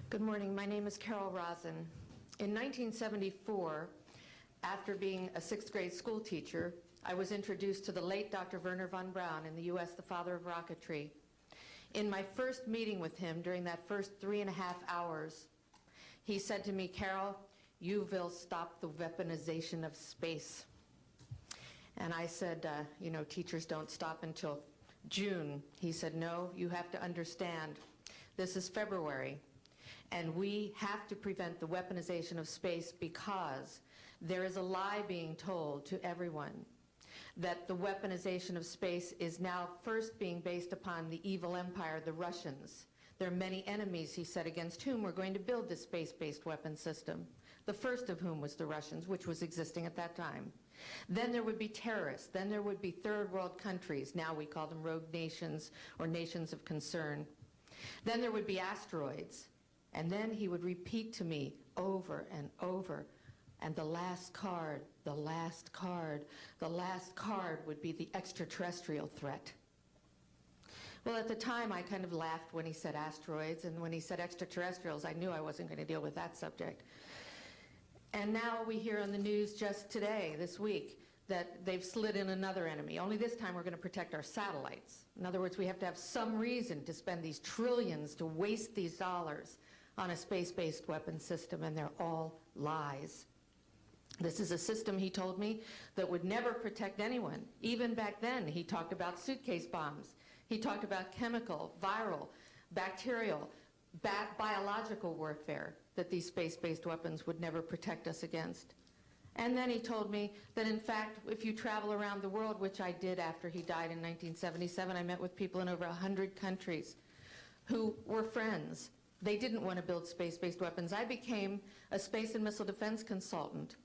Good morning. My name is Carol Rosen. In 1974, after being a 6th grade school teacher, I was introduced to the late Dr. Wernher von Braun in the U.S., the father of rocketry. In my first meeting with him, during that first 3.5 hours, he said to me, "Carol, you will stop the weaponization of space." And I said, you know, teachers don't stop until June. He said, "No, you have to understand. This is February, and we have to prevent the weaponization of space because there is a lie being told to everyone that the weaponization of space is now first being based upon the evil empire, the Russians. There are many enemies," he said, "against whom we're going to build this space-based weapon system, the first of whom was the Russians, which was existing at that time. Then there would be terrorists. Then there would be third world countries. Now we call them rogue nations or nations of concern. Then there would be asteroids." And then he would repeat to me over and over, "And the last card, the last card, the last card would be the extraterrestrial threat." Well, at the time, I kind of laughed when he said asteroids, and when he said extraterrestrials, I knew I wasn't going to deal with that subject. And now we hear on the news just today, this week, that they've slid in another enemy. Only this time we're going to protect our satellites. In other words, we have to have some reason to spend these trillions, to waste these dollars on a space-based weapon system, and they're all lies. This is a system, he told me, that would never protect anyone. Even back then, he talked about suitcase bombs. He talked about chemical, viral, bacterial, biological warfare, that these space-based weapons would never protect us against. And then he told me that, in fact, if you travel around the world, which I did after he died in 1977, I met with people in over 100 countries who were friends. They didn't want to build space-based weapons. I became a space and missile defense consultant.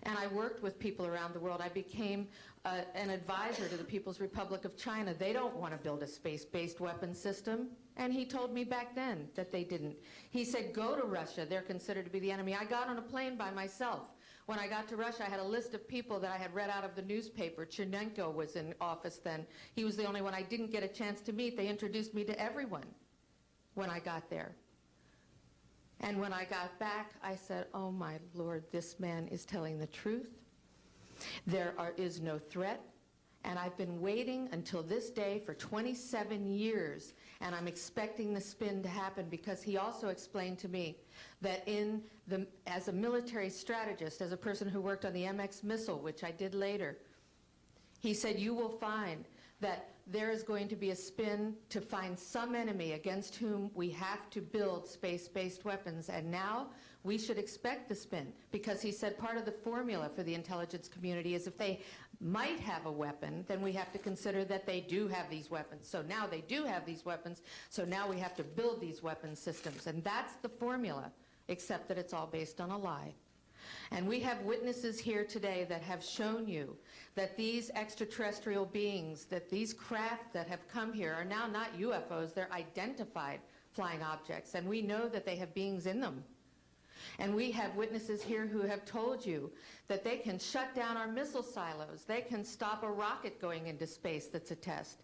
And I worked with people around the world. I became an advisor to the People's Republic of China. They don't want to build a space-based weapon system. And he told me back then that they didn't. He said, go to Russia. They're considered to be the enemy. I got on a plane by myself. When I got to Russia, I had a list of people that I had read out of the newspaper. Chernenko was in office then. He was the only one I didn't get a chance to meet. They introduced me to everyone when I got there. And when I got back, I said, oh my Lord, this man is telling the truth. There is no threat. And I've been waiting until this day for 27 years, and I'm expecting the spin to happen, because he also explained to me that as a military strategist, as a person who worked on the MX missile, which I did later, he said, you will find that there is going to be a spin to find some enemy against whom we have to build space-based weapons. And now we should expect the spin, because he said part of the formula for the intelligence community is if they might have a weapon, then we have to consider that they do have these weapons. So now they do have these weapons, so now we have to build these weapon systems. And that's the formula, except that it's all based on a lie. And we have witnesses here today that have shown you that these extraterrestrial beings, that these craft that have come here are now not UFOs, they're identified flying objects, and we know that they have beings in them. And we have witnesses here who have told you that they can shut down our missile silos, they can stop a rocket going into space that's a test.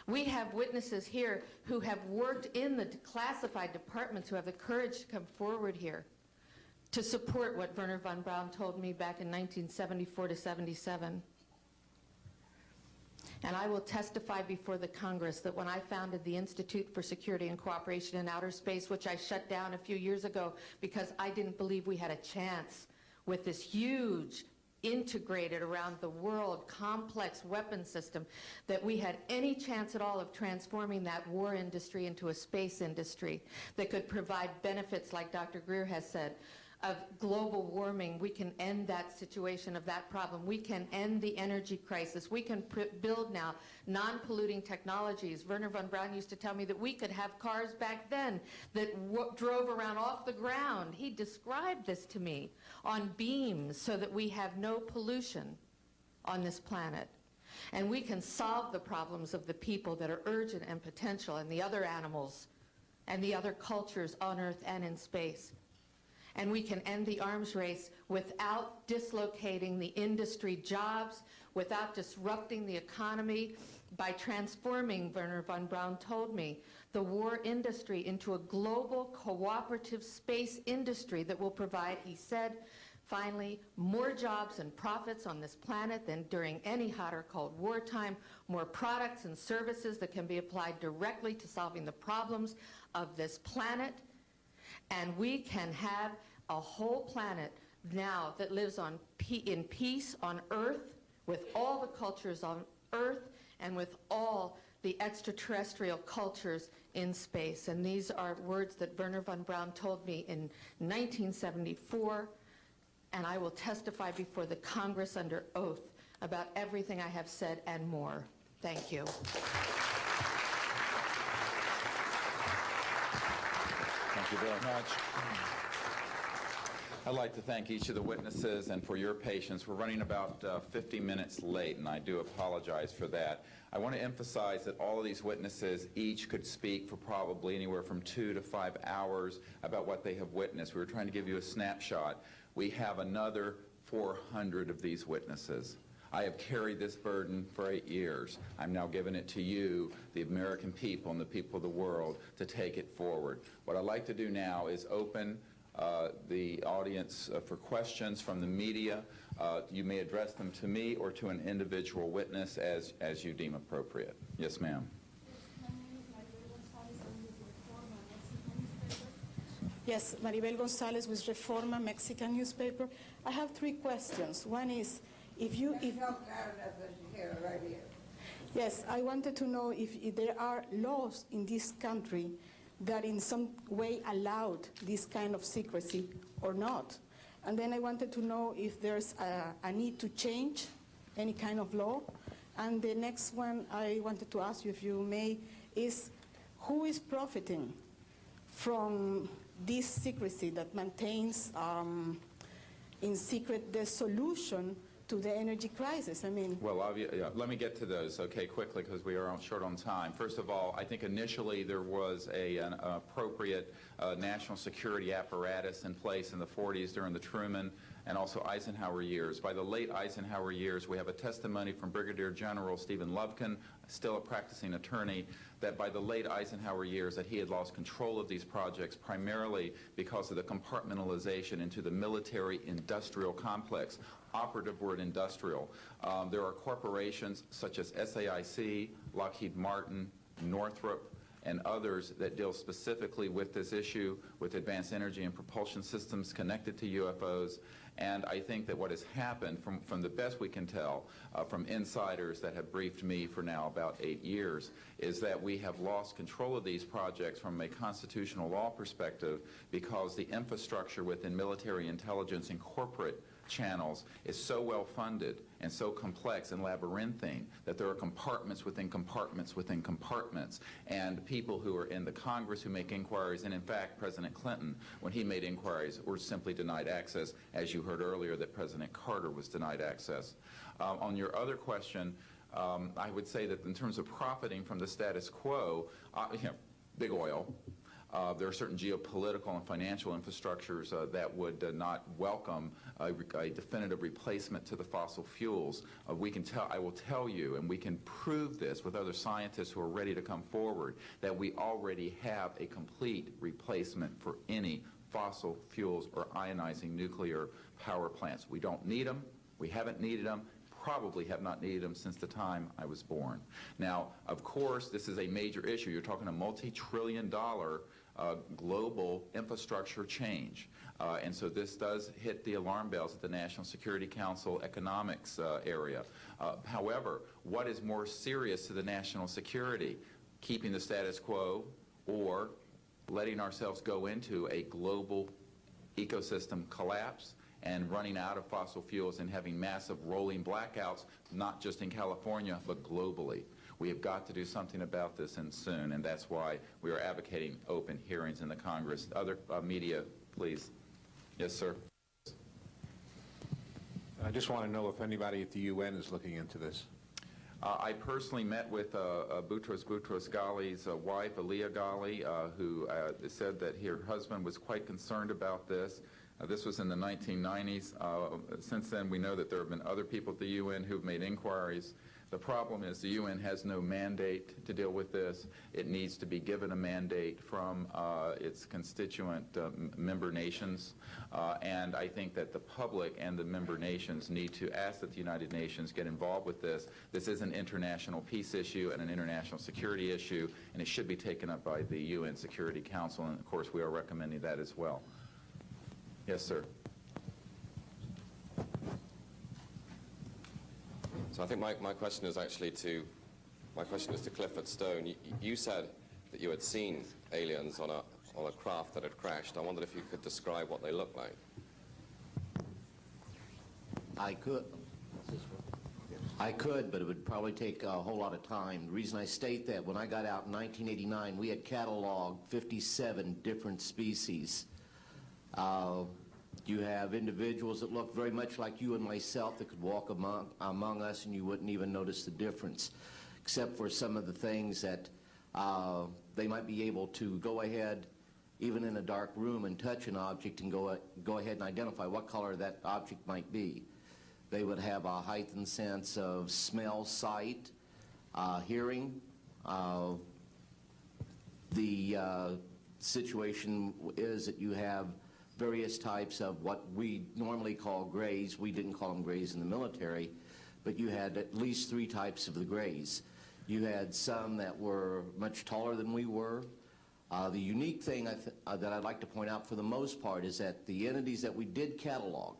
We have witnesses here who have worked in the classified departments, who have the courage to come forward here to support what Wernher von Braun told me back in 1974 to 77. And I will testify before the Congress that when I founded the Institute for Security and Cooperation in Outer Space, which I shut down a few years ago because I didn't believe we had a chance with this huge, integrated around the world, complex weapon system, that we had any chance at all of transforming that war industry into a space industry that could provide benefits, like Dr. Greer has said, of global warming. We can end that situation of that problem. We can end the energy crisis. We can build now non-polluting technologies. Wernher von Braun used to tell me that we could have cars back then that drove around off the ground. He described this to me on beams so that we have no pollution on this planet. And we can solve the problems of the people that are urgent and potential, and the other animals and the other cultures on Earth and in space. And we can end the arms race without dislocating the industry jobs, without disrupting the economy, by transforming, Wernher von Braun told me, the war industry into a global cooperative space industry that will provide, he said, finally, more jobs and profits on this planet than during any hot or cold wartime, more products and services that can be applied directly to solving the problems of this planet. And we can have a whole planet now that lives in peace on Earth, with all the cultures on Earth and with all the extraterrestrial cultures in space. And these are words that Wernher von Braun told me in 1974, and I will testify before the Congress under oath about everything I have said and more. Thank you. Thank you very much. I'd like to thank each of the witnesses and for your patience. We're running about 50 minutes late, and I do apologize for that. I want to emphasize that all of these witnesses each could speak for probably anywhere from 2 to 5 hours about what they have witnessed. We were trying to give you a snapshot. We have another 400 of these witnesses. I have carried this burden for 8 years. I'm now giving it to you, the American people and the people of the world, to take it forward. What I'd like to do now is open the audience for questions from the media. You may address them to me or to an individual witness as you deem appropriate. Yes, ma'am. Yes, Maribel Gonzalez with Reforma, Mexican newspaper. I have three questions. One is, if you... Yes, I wanted to know if there are laws in this country that in some way allowed this kind of secrecy or not. And then I wanted to know if there's a need to change any kind of law. And the next one I wanted to ask you, if you may, is who is profiting from this secrecy that maintains in secret the solution to the energy crisis? I mean... Well, let me get to those, okay, quickly, because we are short on time. First of all, I think initially there was an appropriate national security apparatus in place in the 40s during the Truman and also Eisenhower years. By the late Eisenhower years, we have a testimony from Brigadier General Stephen Lubkin, still a practicing attorney, that by the late Eisenhower years that he had lost control of these projects primarily because of the compartmentalization into the military-industrial complex. Operative word industrial. There are corporations such as SAIC, Lockheed Martin, Northrop, and others that deal specifically with this issue, with advanced energy and propulsion systems connected to UFOs. And I think that what has happened, from the best we can tell, from insiders that have briefed me for now about 8 years, is that we have lost control of these projects from a constitutional law perspective because the infrastructure within military intelligence and corporate channels is so well funded and so complex and labyrinthine that there are compartments within compartments within compartments, and people who are in the Congress who make inquiries, and in fact President Clinton, when he made inquiries, were simply denied access, as you heard earlier that President Carter was denied access. On your other question, I would say that in terms of profiting from the status quo, big oil. There are certain geopolitical and financial infrastructures that would not welcome a definitive replacement to the fossil fuels. I will tell you, and we can prove this with other scientists who are ready to come forward, that we already have a complete replacement for any fossil fuels or ionizing nuclear power plants. We don't need them. We haven't needed them. Probably have not needed them since the time I was born. Now, of course, this is a major issue. You're talking a multi-trillion-dollar global infrastructure change. And so this does hit the alarm bells at the National Security Council economics area. However, what is more serious to the national security? Keeping the status quo or letting ourselves go into a global ecosystem collapse and running out of fossil fuels and having massive rolling blackouts, not just in California, but globally. We have got to do something about this, and soon, and that's why we are advocating open hearings in the Congress. Other media, please. Yes, sir. I just want to know if anybody at the UN is looking into this. I personally met with Boutros Ghali's wife, Aliyah Ghali, who said that her husband was quite concerned about this. This was in the 1990s. Since then, we know that there have been other people at the UN who've made inquiries. The problem is the UN has no mandate to deal with this. It needs to be given a mandate from its constituent member nations. And I think that the public and the member nations need to ask that the United Nations get involved with this. This is an international peace issue and an international security issue, and it should be taken up by the UN Security Council, and of course we are recommending that as well. Yes, sir. So I think my question is actually to Clifford Stone. You said that you had seen aliens on a craft that had crashed. I wondered if you could describe what they looked like. I could, but it would probably take a whole lot of time. The reason I state that, when I got out in 1989, we had cataloged 57 different species. You have individuals that look very much like you and myself that could walk among us and you wouldn't even notice the difference, except for some of the things that they might be able to go ahead, even in a dark room, and touch an object and go ahead and identify what color that object might be. They would have a heightened sense of smell, sight, hearing. The situation is that you have various types of what we normally call grays. We didn't call them grays in the military, but you had at least 3 types of the grays. You had some that were much taller than we were. The unique thing that I'd like to point out for the most part is that the entities that we did catalog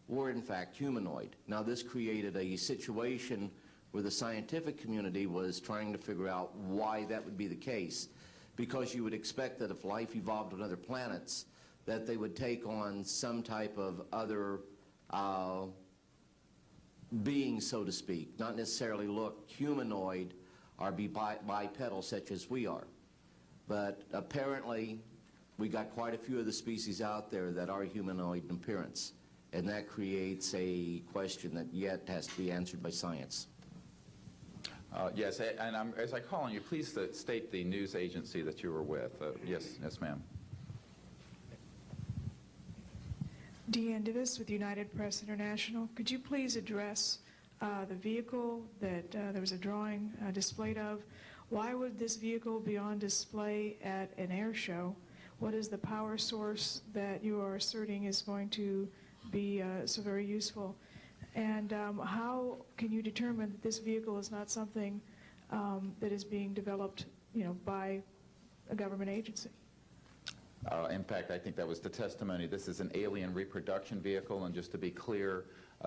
were in fact humanoid. Now this created a situation where the scientific community was trying to figure out why that would be the case, because you would expect that if life evolved on other planets that they would take on some type of other being, so to speak, not necessarily look humanoid or be bipedal such as we are. But apparently we got quite a few of the species out there that are humanoid in appearance, and that creates a question that yet has to be answered by science. Yes, and as I call on you, please state the news agency that you were with. Yes, ma'am. Deanne Divis with United Press International. Could you please address the vehicle that there was a drawing displayed of? Why would this vehicle be on display at an air show? What is the power source that you are asserting is going to be so very useful? And how can you determine that this vehicle is not something that is being developed, by a government agency? In fact, I think that was the testimony. This is an alien reproduction vehicle, and just to be clear,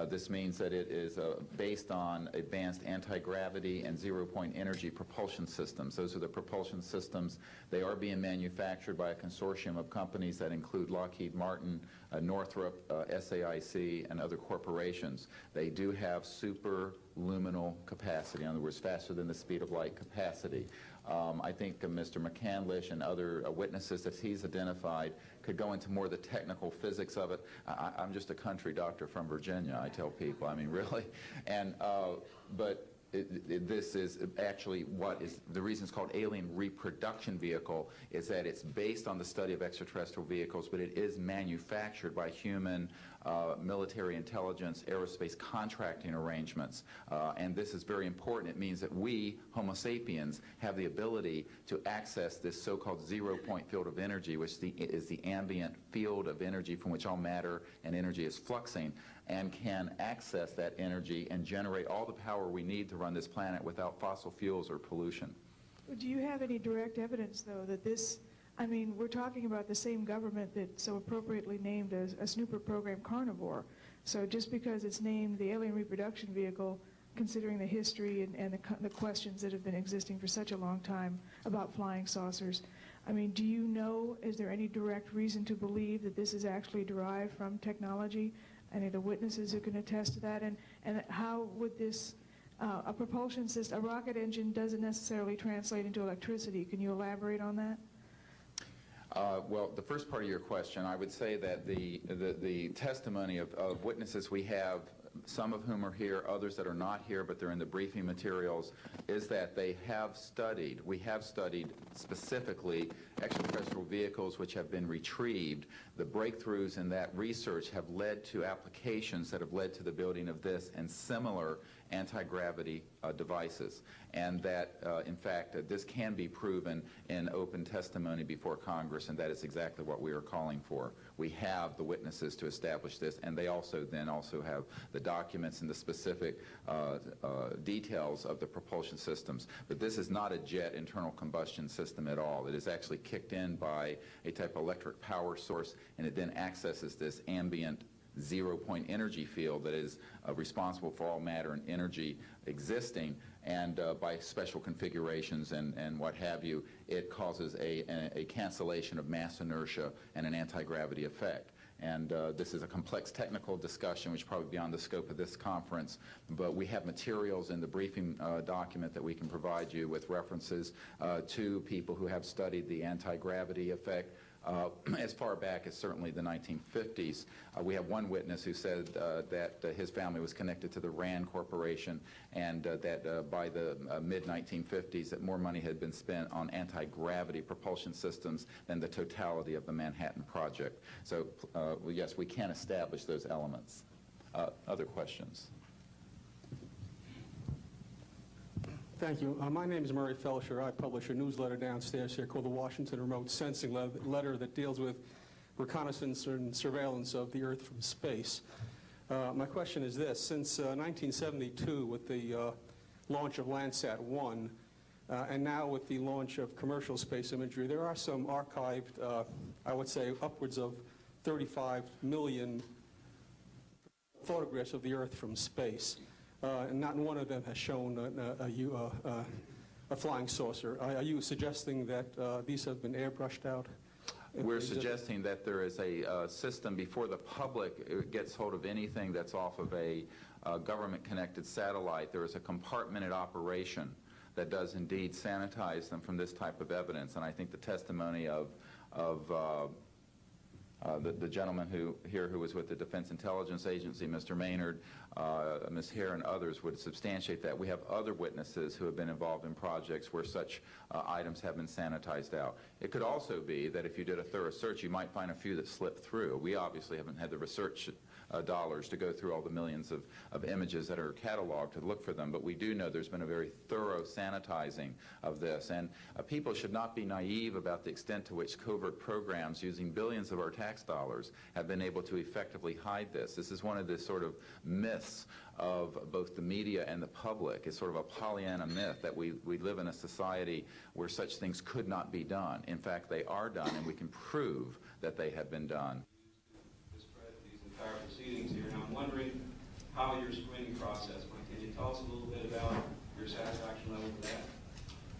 this means that it is based on advanced anti-gravity and zero-point energy propulsion systems. Those are the propulsion systems. They are being manufactured by a consortium of companies that include Lockheed Martin, Northrop, SAIC, and other corporations. They do have superluminal capacity, in other words, faster than the speed of light capacity. I think Mr. McCandlish and other witnesses that he's identified could go into more of the technical physics of it. I'm just a country doctor from Virginia, I tell people. I mean, really. And but this is actually what is the reason it's called alien reproduction vehicle is that it's based on the study of extraterrestrial vehicles, but it is manufactured by human military intelligence, aerospace contracting arrangements. And this is very important. It means that we, Homo sapiens, have the ability to access this so-called zero-point field of energy, which is the ambient field of energy from which all matter and energy is fluxing, and can access that energy and generate all the power we need to run this planet without fossil fuels or pollution. Do you have any direct evidence, though, that this, I mean, we're talking about the same government that so appropriately named a snooper program Carnivore. So just because it's named the alien reproduction vehicle, considering the history and the questions that have been existing for such a long time about flying saucers, I mean, do you know, is there any direct reason to believe that this is actually derived from technology? Any of the witnesses who can attest to that? And how would this, a propulsion system, a rocket engine doesn't necessarily translate into electricity. Can you elaborate on that? Well, the first part of your question, I would say that the testimony of witnesses we have, some of whom are here, others that are not here, but they're in the briefing materials, is that they have studied, we have studied specifically extraterrestrial vehicles which have been retrieved. The breakthroughs in that research have led to applications that have led to the building of this and similar anti-gravity devices, and that in fact this can be proven in open testimony before Congress, and that is exactly what we are calling for. We have the witnesses to establish this, and they also have the documents and the specific details of the propulsion systems. But this is not a jet internal combustion system at all. It is actually kicked in by a type of electric power source, and it then accesses this ambient zero-point energy field that is responsible for all matter and energy existing, and by special configurations and what have you, it causes a cancellation of mass inertia and an anti-gravity effect. And this is a complex technical discussion which is probably beyond the scope of this conference, but we have materials in the briefing document that we can provide you with references to people who have studied the anti-gravity effect as far back as certainly the 1950s. We have one witness who said that his family was connected to the RAND Corporation, and that by the mid-1950s that more money had been spent on anti-gravity propulsion systems than the totality of the Manhattan Project. So yes, we can establish those elements. Other questions? Thank you. My name is Murray Felsher. I publish a newsletter downstairs here called the Washington Remote Sensing Letter that deals with reconnaissance and surveillance of the Earth from space. My question is this. Since 1972, with the launch of Landsat 1, And now with the launch of commercial space imagery, there are some archived, I would say, upwards of 35 million photographs of the Earth from space. And not one of them has shown a flying saucer. Are you suggesting that these have been airbrushed out? We're suggesting that there is a system before the public gets hold of anything that's off of a government-connected satellite. There is a compartmented operation that does indeed sanitize them from this type of evidence. And I think the testimony of the gentleman who was with the Defense Intelligence Agency, Mr. Maynard, Ms. Hare, and others would substantiate that. We have other witnesses who have been involved in projects where such items have been sanitized out. It could also be that if you did a thorough search, you might find a few that slipped through. We obviously haven't had the research dollars to go through all the millions of images that are cataloged to look for them, but we do know there's been a very thorough sanitizing of this. And people should not be naive about the extent to which covert programs using billions of our tax dollars have been able to effectively hide this. This is one of the sort of myths of both the media and the public. It's sort of a Pollyanna myth that we live in a society where such things could not be done. In fact, they are done, and we can prove that they have been done. Our proceedings here, and I'm wondering how your screening process went. Can you tell us a little bit about your satisfaction level with that?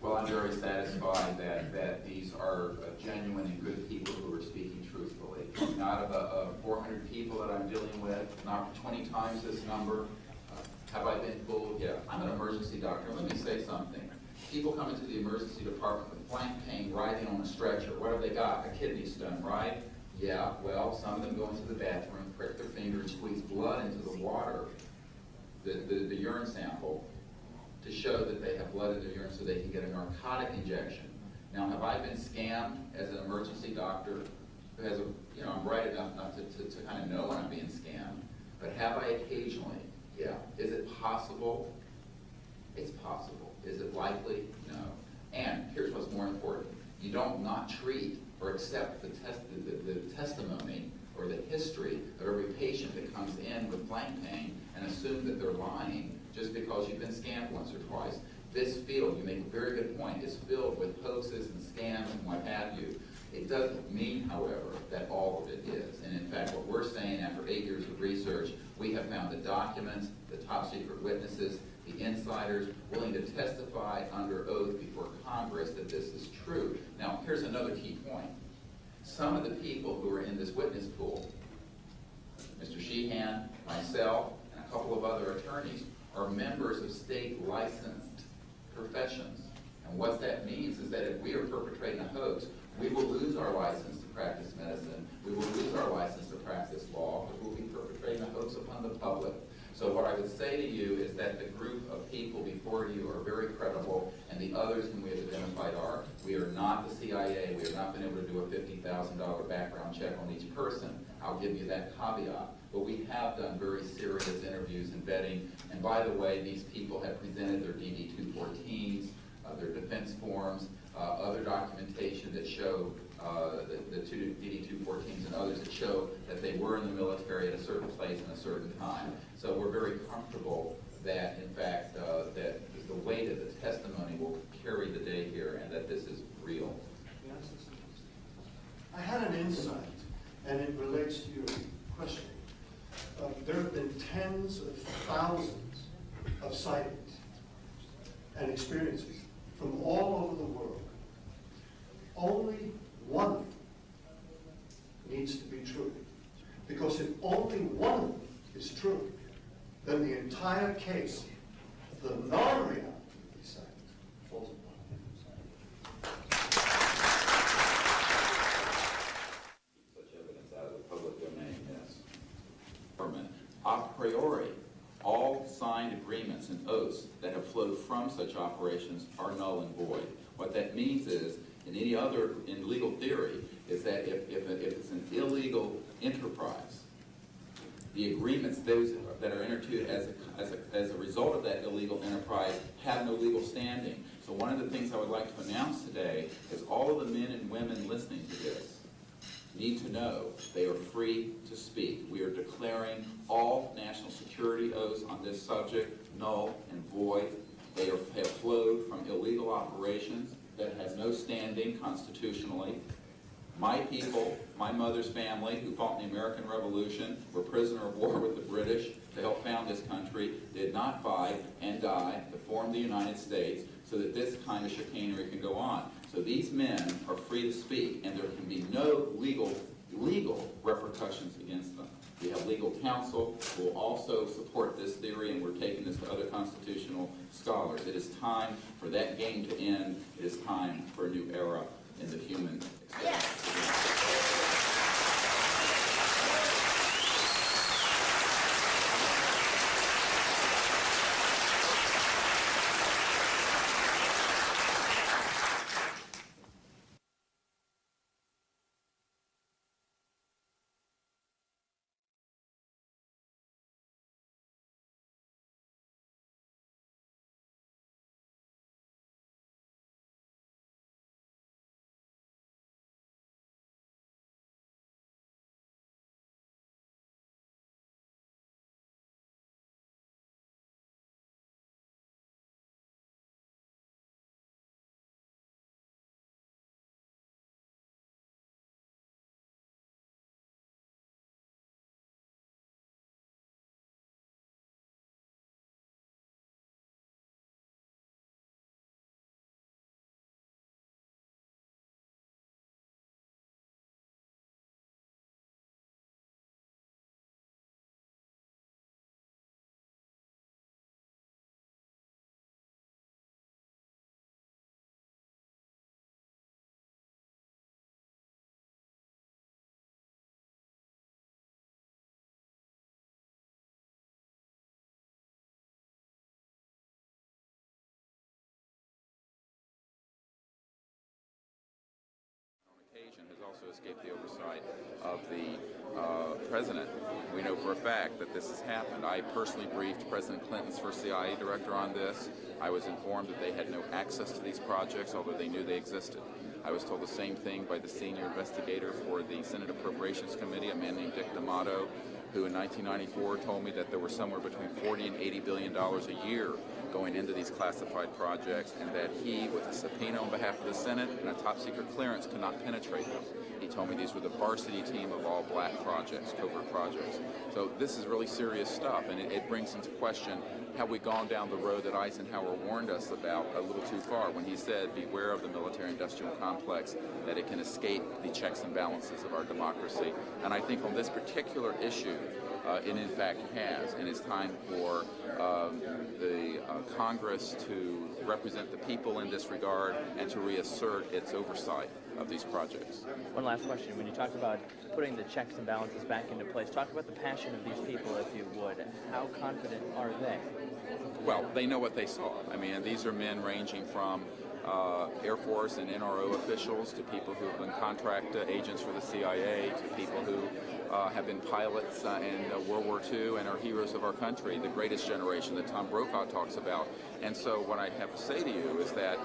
Well, I'm very satisfied that these are genuine and good people who are speaking truthfully. Not of 400 people that I'm dealing with, not 20 times this number. Have I been fooled? Yeah. I'm an emergency doctor. Let me say something. People come into the emergency department with flank pain, writhing on a stretcher. What have they got? A kidney stone, right? Yeah, well, some of them go into the bathroom, prick their finger, and squeeze blood into the water, the urine sample, to show that they have blood in their urine so they can get a narcotic injection. Now, have I been scammed as an emergency doctor who has I'm bright enough not to kind of know when I'm being scammed, but have I occasionally? Yeah. Is it possible? It's possible. Is it likely? No. And here's what's more important. You don't not treat or accept the testimony or the history of every patient that comes in with flank pain and assume that they're lying just because you've been scammed once or twice. This field, you make a very good point, is filled with hoaxes and scams and what have you. It doesn't mean, however, that all of it is. And in fact, what we're saying after 8 years of research, we have found the documents, the top secret witnesses, the insiders willing to testify under oath before Congress that this is true. Now, here's another key point. Some of the people who are in this witness pool, Mr. Sheehan, myself, and a couple of other attorneys, are members of state licensed professions. And what that means is that if we are perpetrating a hoax, we will lose our license to practice medicine. We will lose our license to practice law, because we'll be perpetrating a hoax upon the public. So what I would say to you is that the group of people before you are very credible, and the others whom we have identified are. We are not the CIA. We have not been able to do a $50,000 background check on each person. I'll give you that caveat. But we have done very serious interviews and vetting. And by the way, these people have presented their DD-214s, their defense forms, other documentation that show the two DD-214s and others that show that they were in the military at a certain place and a certain time. So we're very comfortable that, in fact, that the weight of the testimony will carry the day here and that this is real. I had an insight, and it relates to your question. There have been tens of thousands of sightings and experiences from all over the world. Only one of them needs to be true. Because if only one of them is true, then the entire case of the non-reality of these sightings falls apart. Such evidence out of the public domain, yes. A priori, all signed agreements and oaths that have flowed from such operations are null and void. What that means is, in legal theory, is that if it's an illegal enterprise, the agreements those that are entered into as a result of that illegal enterprise have no legal standing. So one of the things I would like to announce today is all of the men and women listening to this need to know they are free to speak. We are declaring all national security oaths on this subject null and void. They have flowed from illegal operations that have no standing constitutionally. My people, my mother's family, who fought in the American Revolution, were prisoner of war with the British to help found this country, did not fight and die to form the United States so that this kind of chicanery can go on. So these men are free to speak, and there can be no legal repercussions against them. We have legal counsel who will also support this theory, and we're taking this to other constitutional scholars. It is time for that game to end. It is time for a new era in the human experience. Has also escaped the oversight of the president. We know for a fact that this has happened. I personally briefed President Clinton's first CIA director on this. I was informed that they had no access to these projects, although they knew they existed. I was told the same thing by the senior investigator for the Senate Appropriations Committee, a man named Dick D'Amato, who in 1994 told me that there were somewhere between $40 and $80 billion a year going into these classified projects, and that he, with a subpoena on behalf of the Senate and a top-secret clearance, could not penetrate them. He told me these were the varsity team of all black projects, covert projects. So this is really serious stuff, and it brings into question, have we gone down the road that Eisenhower warned us about a little too far when he said, beware of the military-industrial complex, that it can escape the checks and balances of our democracy. And I think on this particular issue, it in fact has, and it's time for the Congress to represent the people in this regard and to reassert its oversight of these projects. One last question. When you talk about putting the checks and balances back into place, talk about the passion of these people, if you would. How confident are they? Well, they know what they saw. I mean, these are men ranging from Air Force and NRO officials to people who have been contract agents for the CIA to people who have been pilots in World War II and are heroes of our country, the greatest generation that Tom Brokaw talks about. And so what I have to say to you is that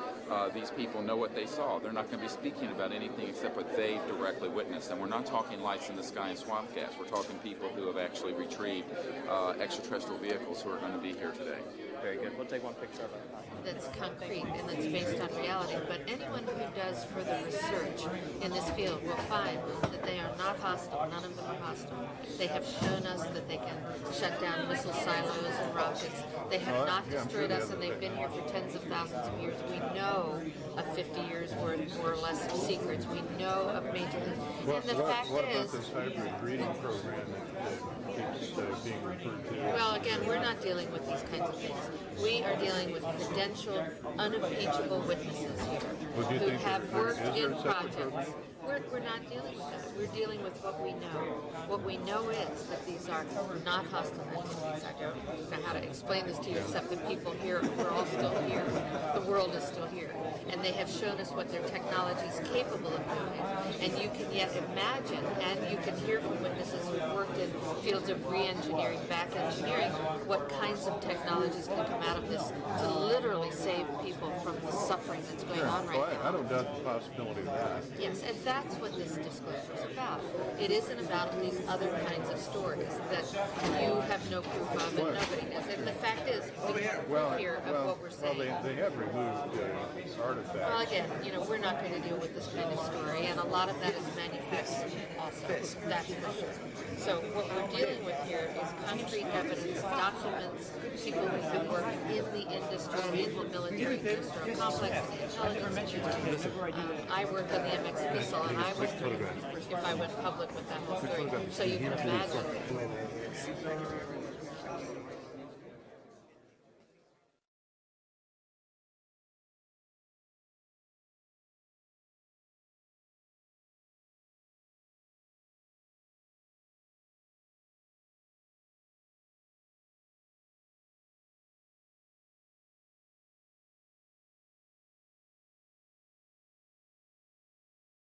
these people know what they saw. They're not going to be speaking about anything except what they've directly witnessed. And we're not talking lights in the sky and swamp gas. We're talking people who have actually retrieved extraterrestrial vehicles who are going to be here today. Very good. We'll take one picture of it. That's concrete and that's based on reality, but anyone who does further research in this field will find that they are not hostile. None of them are hostile. They have shown us that they can shut down missile silos and rockets. They have not destroyed us, and they've been here for tens of thousands of years. We know of 50 years worth, more or less, of secrets. We know of maintenance. And the fact is, this hybrid breeding program that keeps being referred to? Well, again, we're not dealing with these kinds of things. We are dealing with credentialed, unimpeachable witnesses here who have worked in projects. We're not dealing with that. We're dealing with what we know. What we know is that these are not hostile entities. I don't know how to explain this to you except that people here, we're all still here. The world is still here. And they have shown us what their technology is capable of doing. And you can yet imagine, and you can hear from witnesses who've worked in fields of re-engineering, back engineering, what kinds of technologies can come out of this to literally save people from the suffering that's going on right now. I don't doubt the possibility of that. Yes, and that's what this disclosure is about. It isn't about these other kinds of stories that you have no proof of and nobody does. And the fact is, we have proof here of what we're saying. Well, they have removed artifacts. Well, again, we're not going to deal with this kind of story, and a lot of that is manufactured also. That's for sure. So what we're dealing with here is concrete evidence, documents, people who work in the industry, in the military industrial complex, in the intelligence industry. I worked on the MX missile, and I was threatened if I went public with that whole story. So you can imagine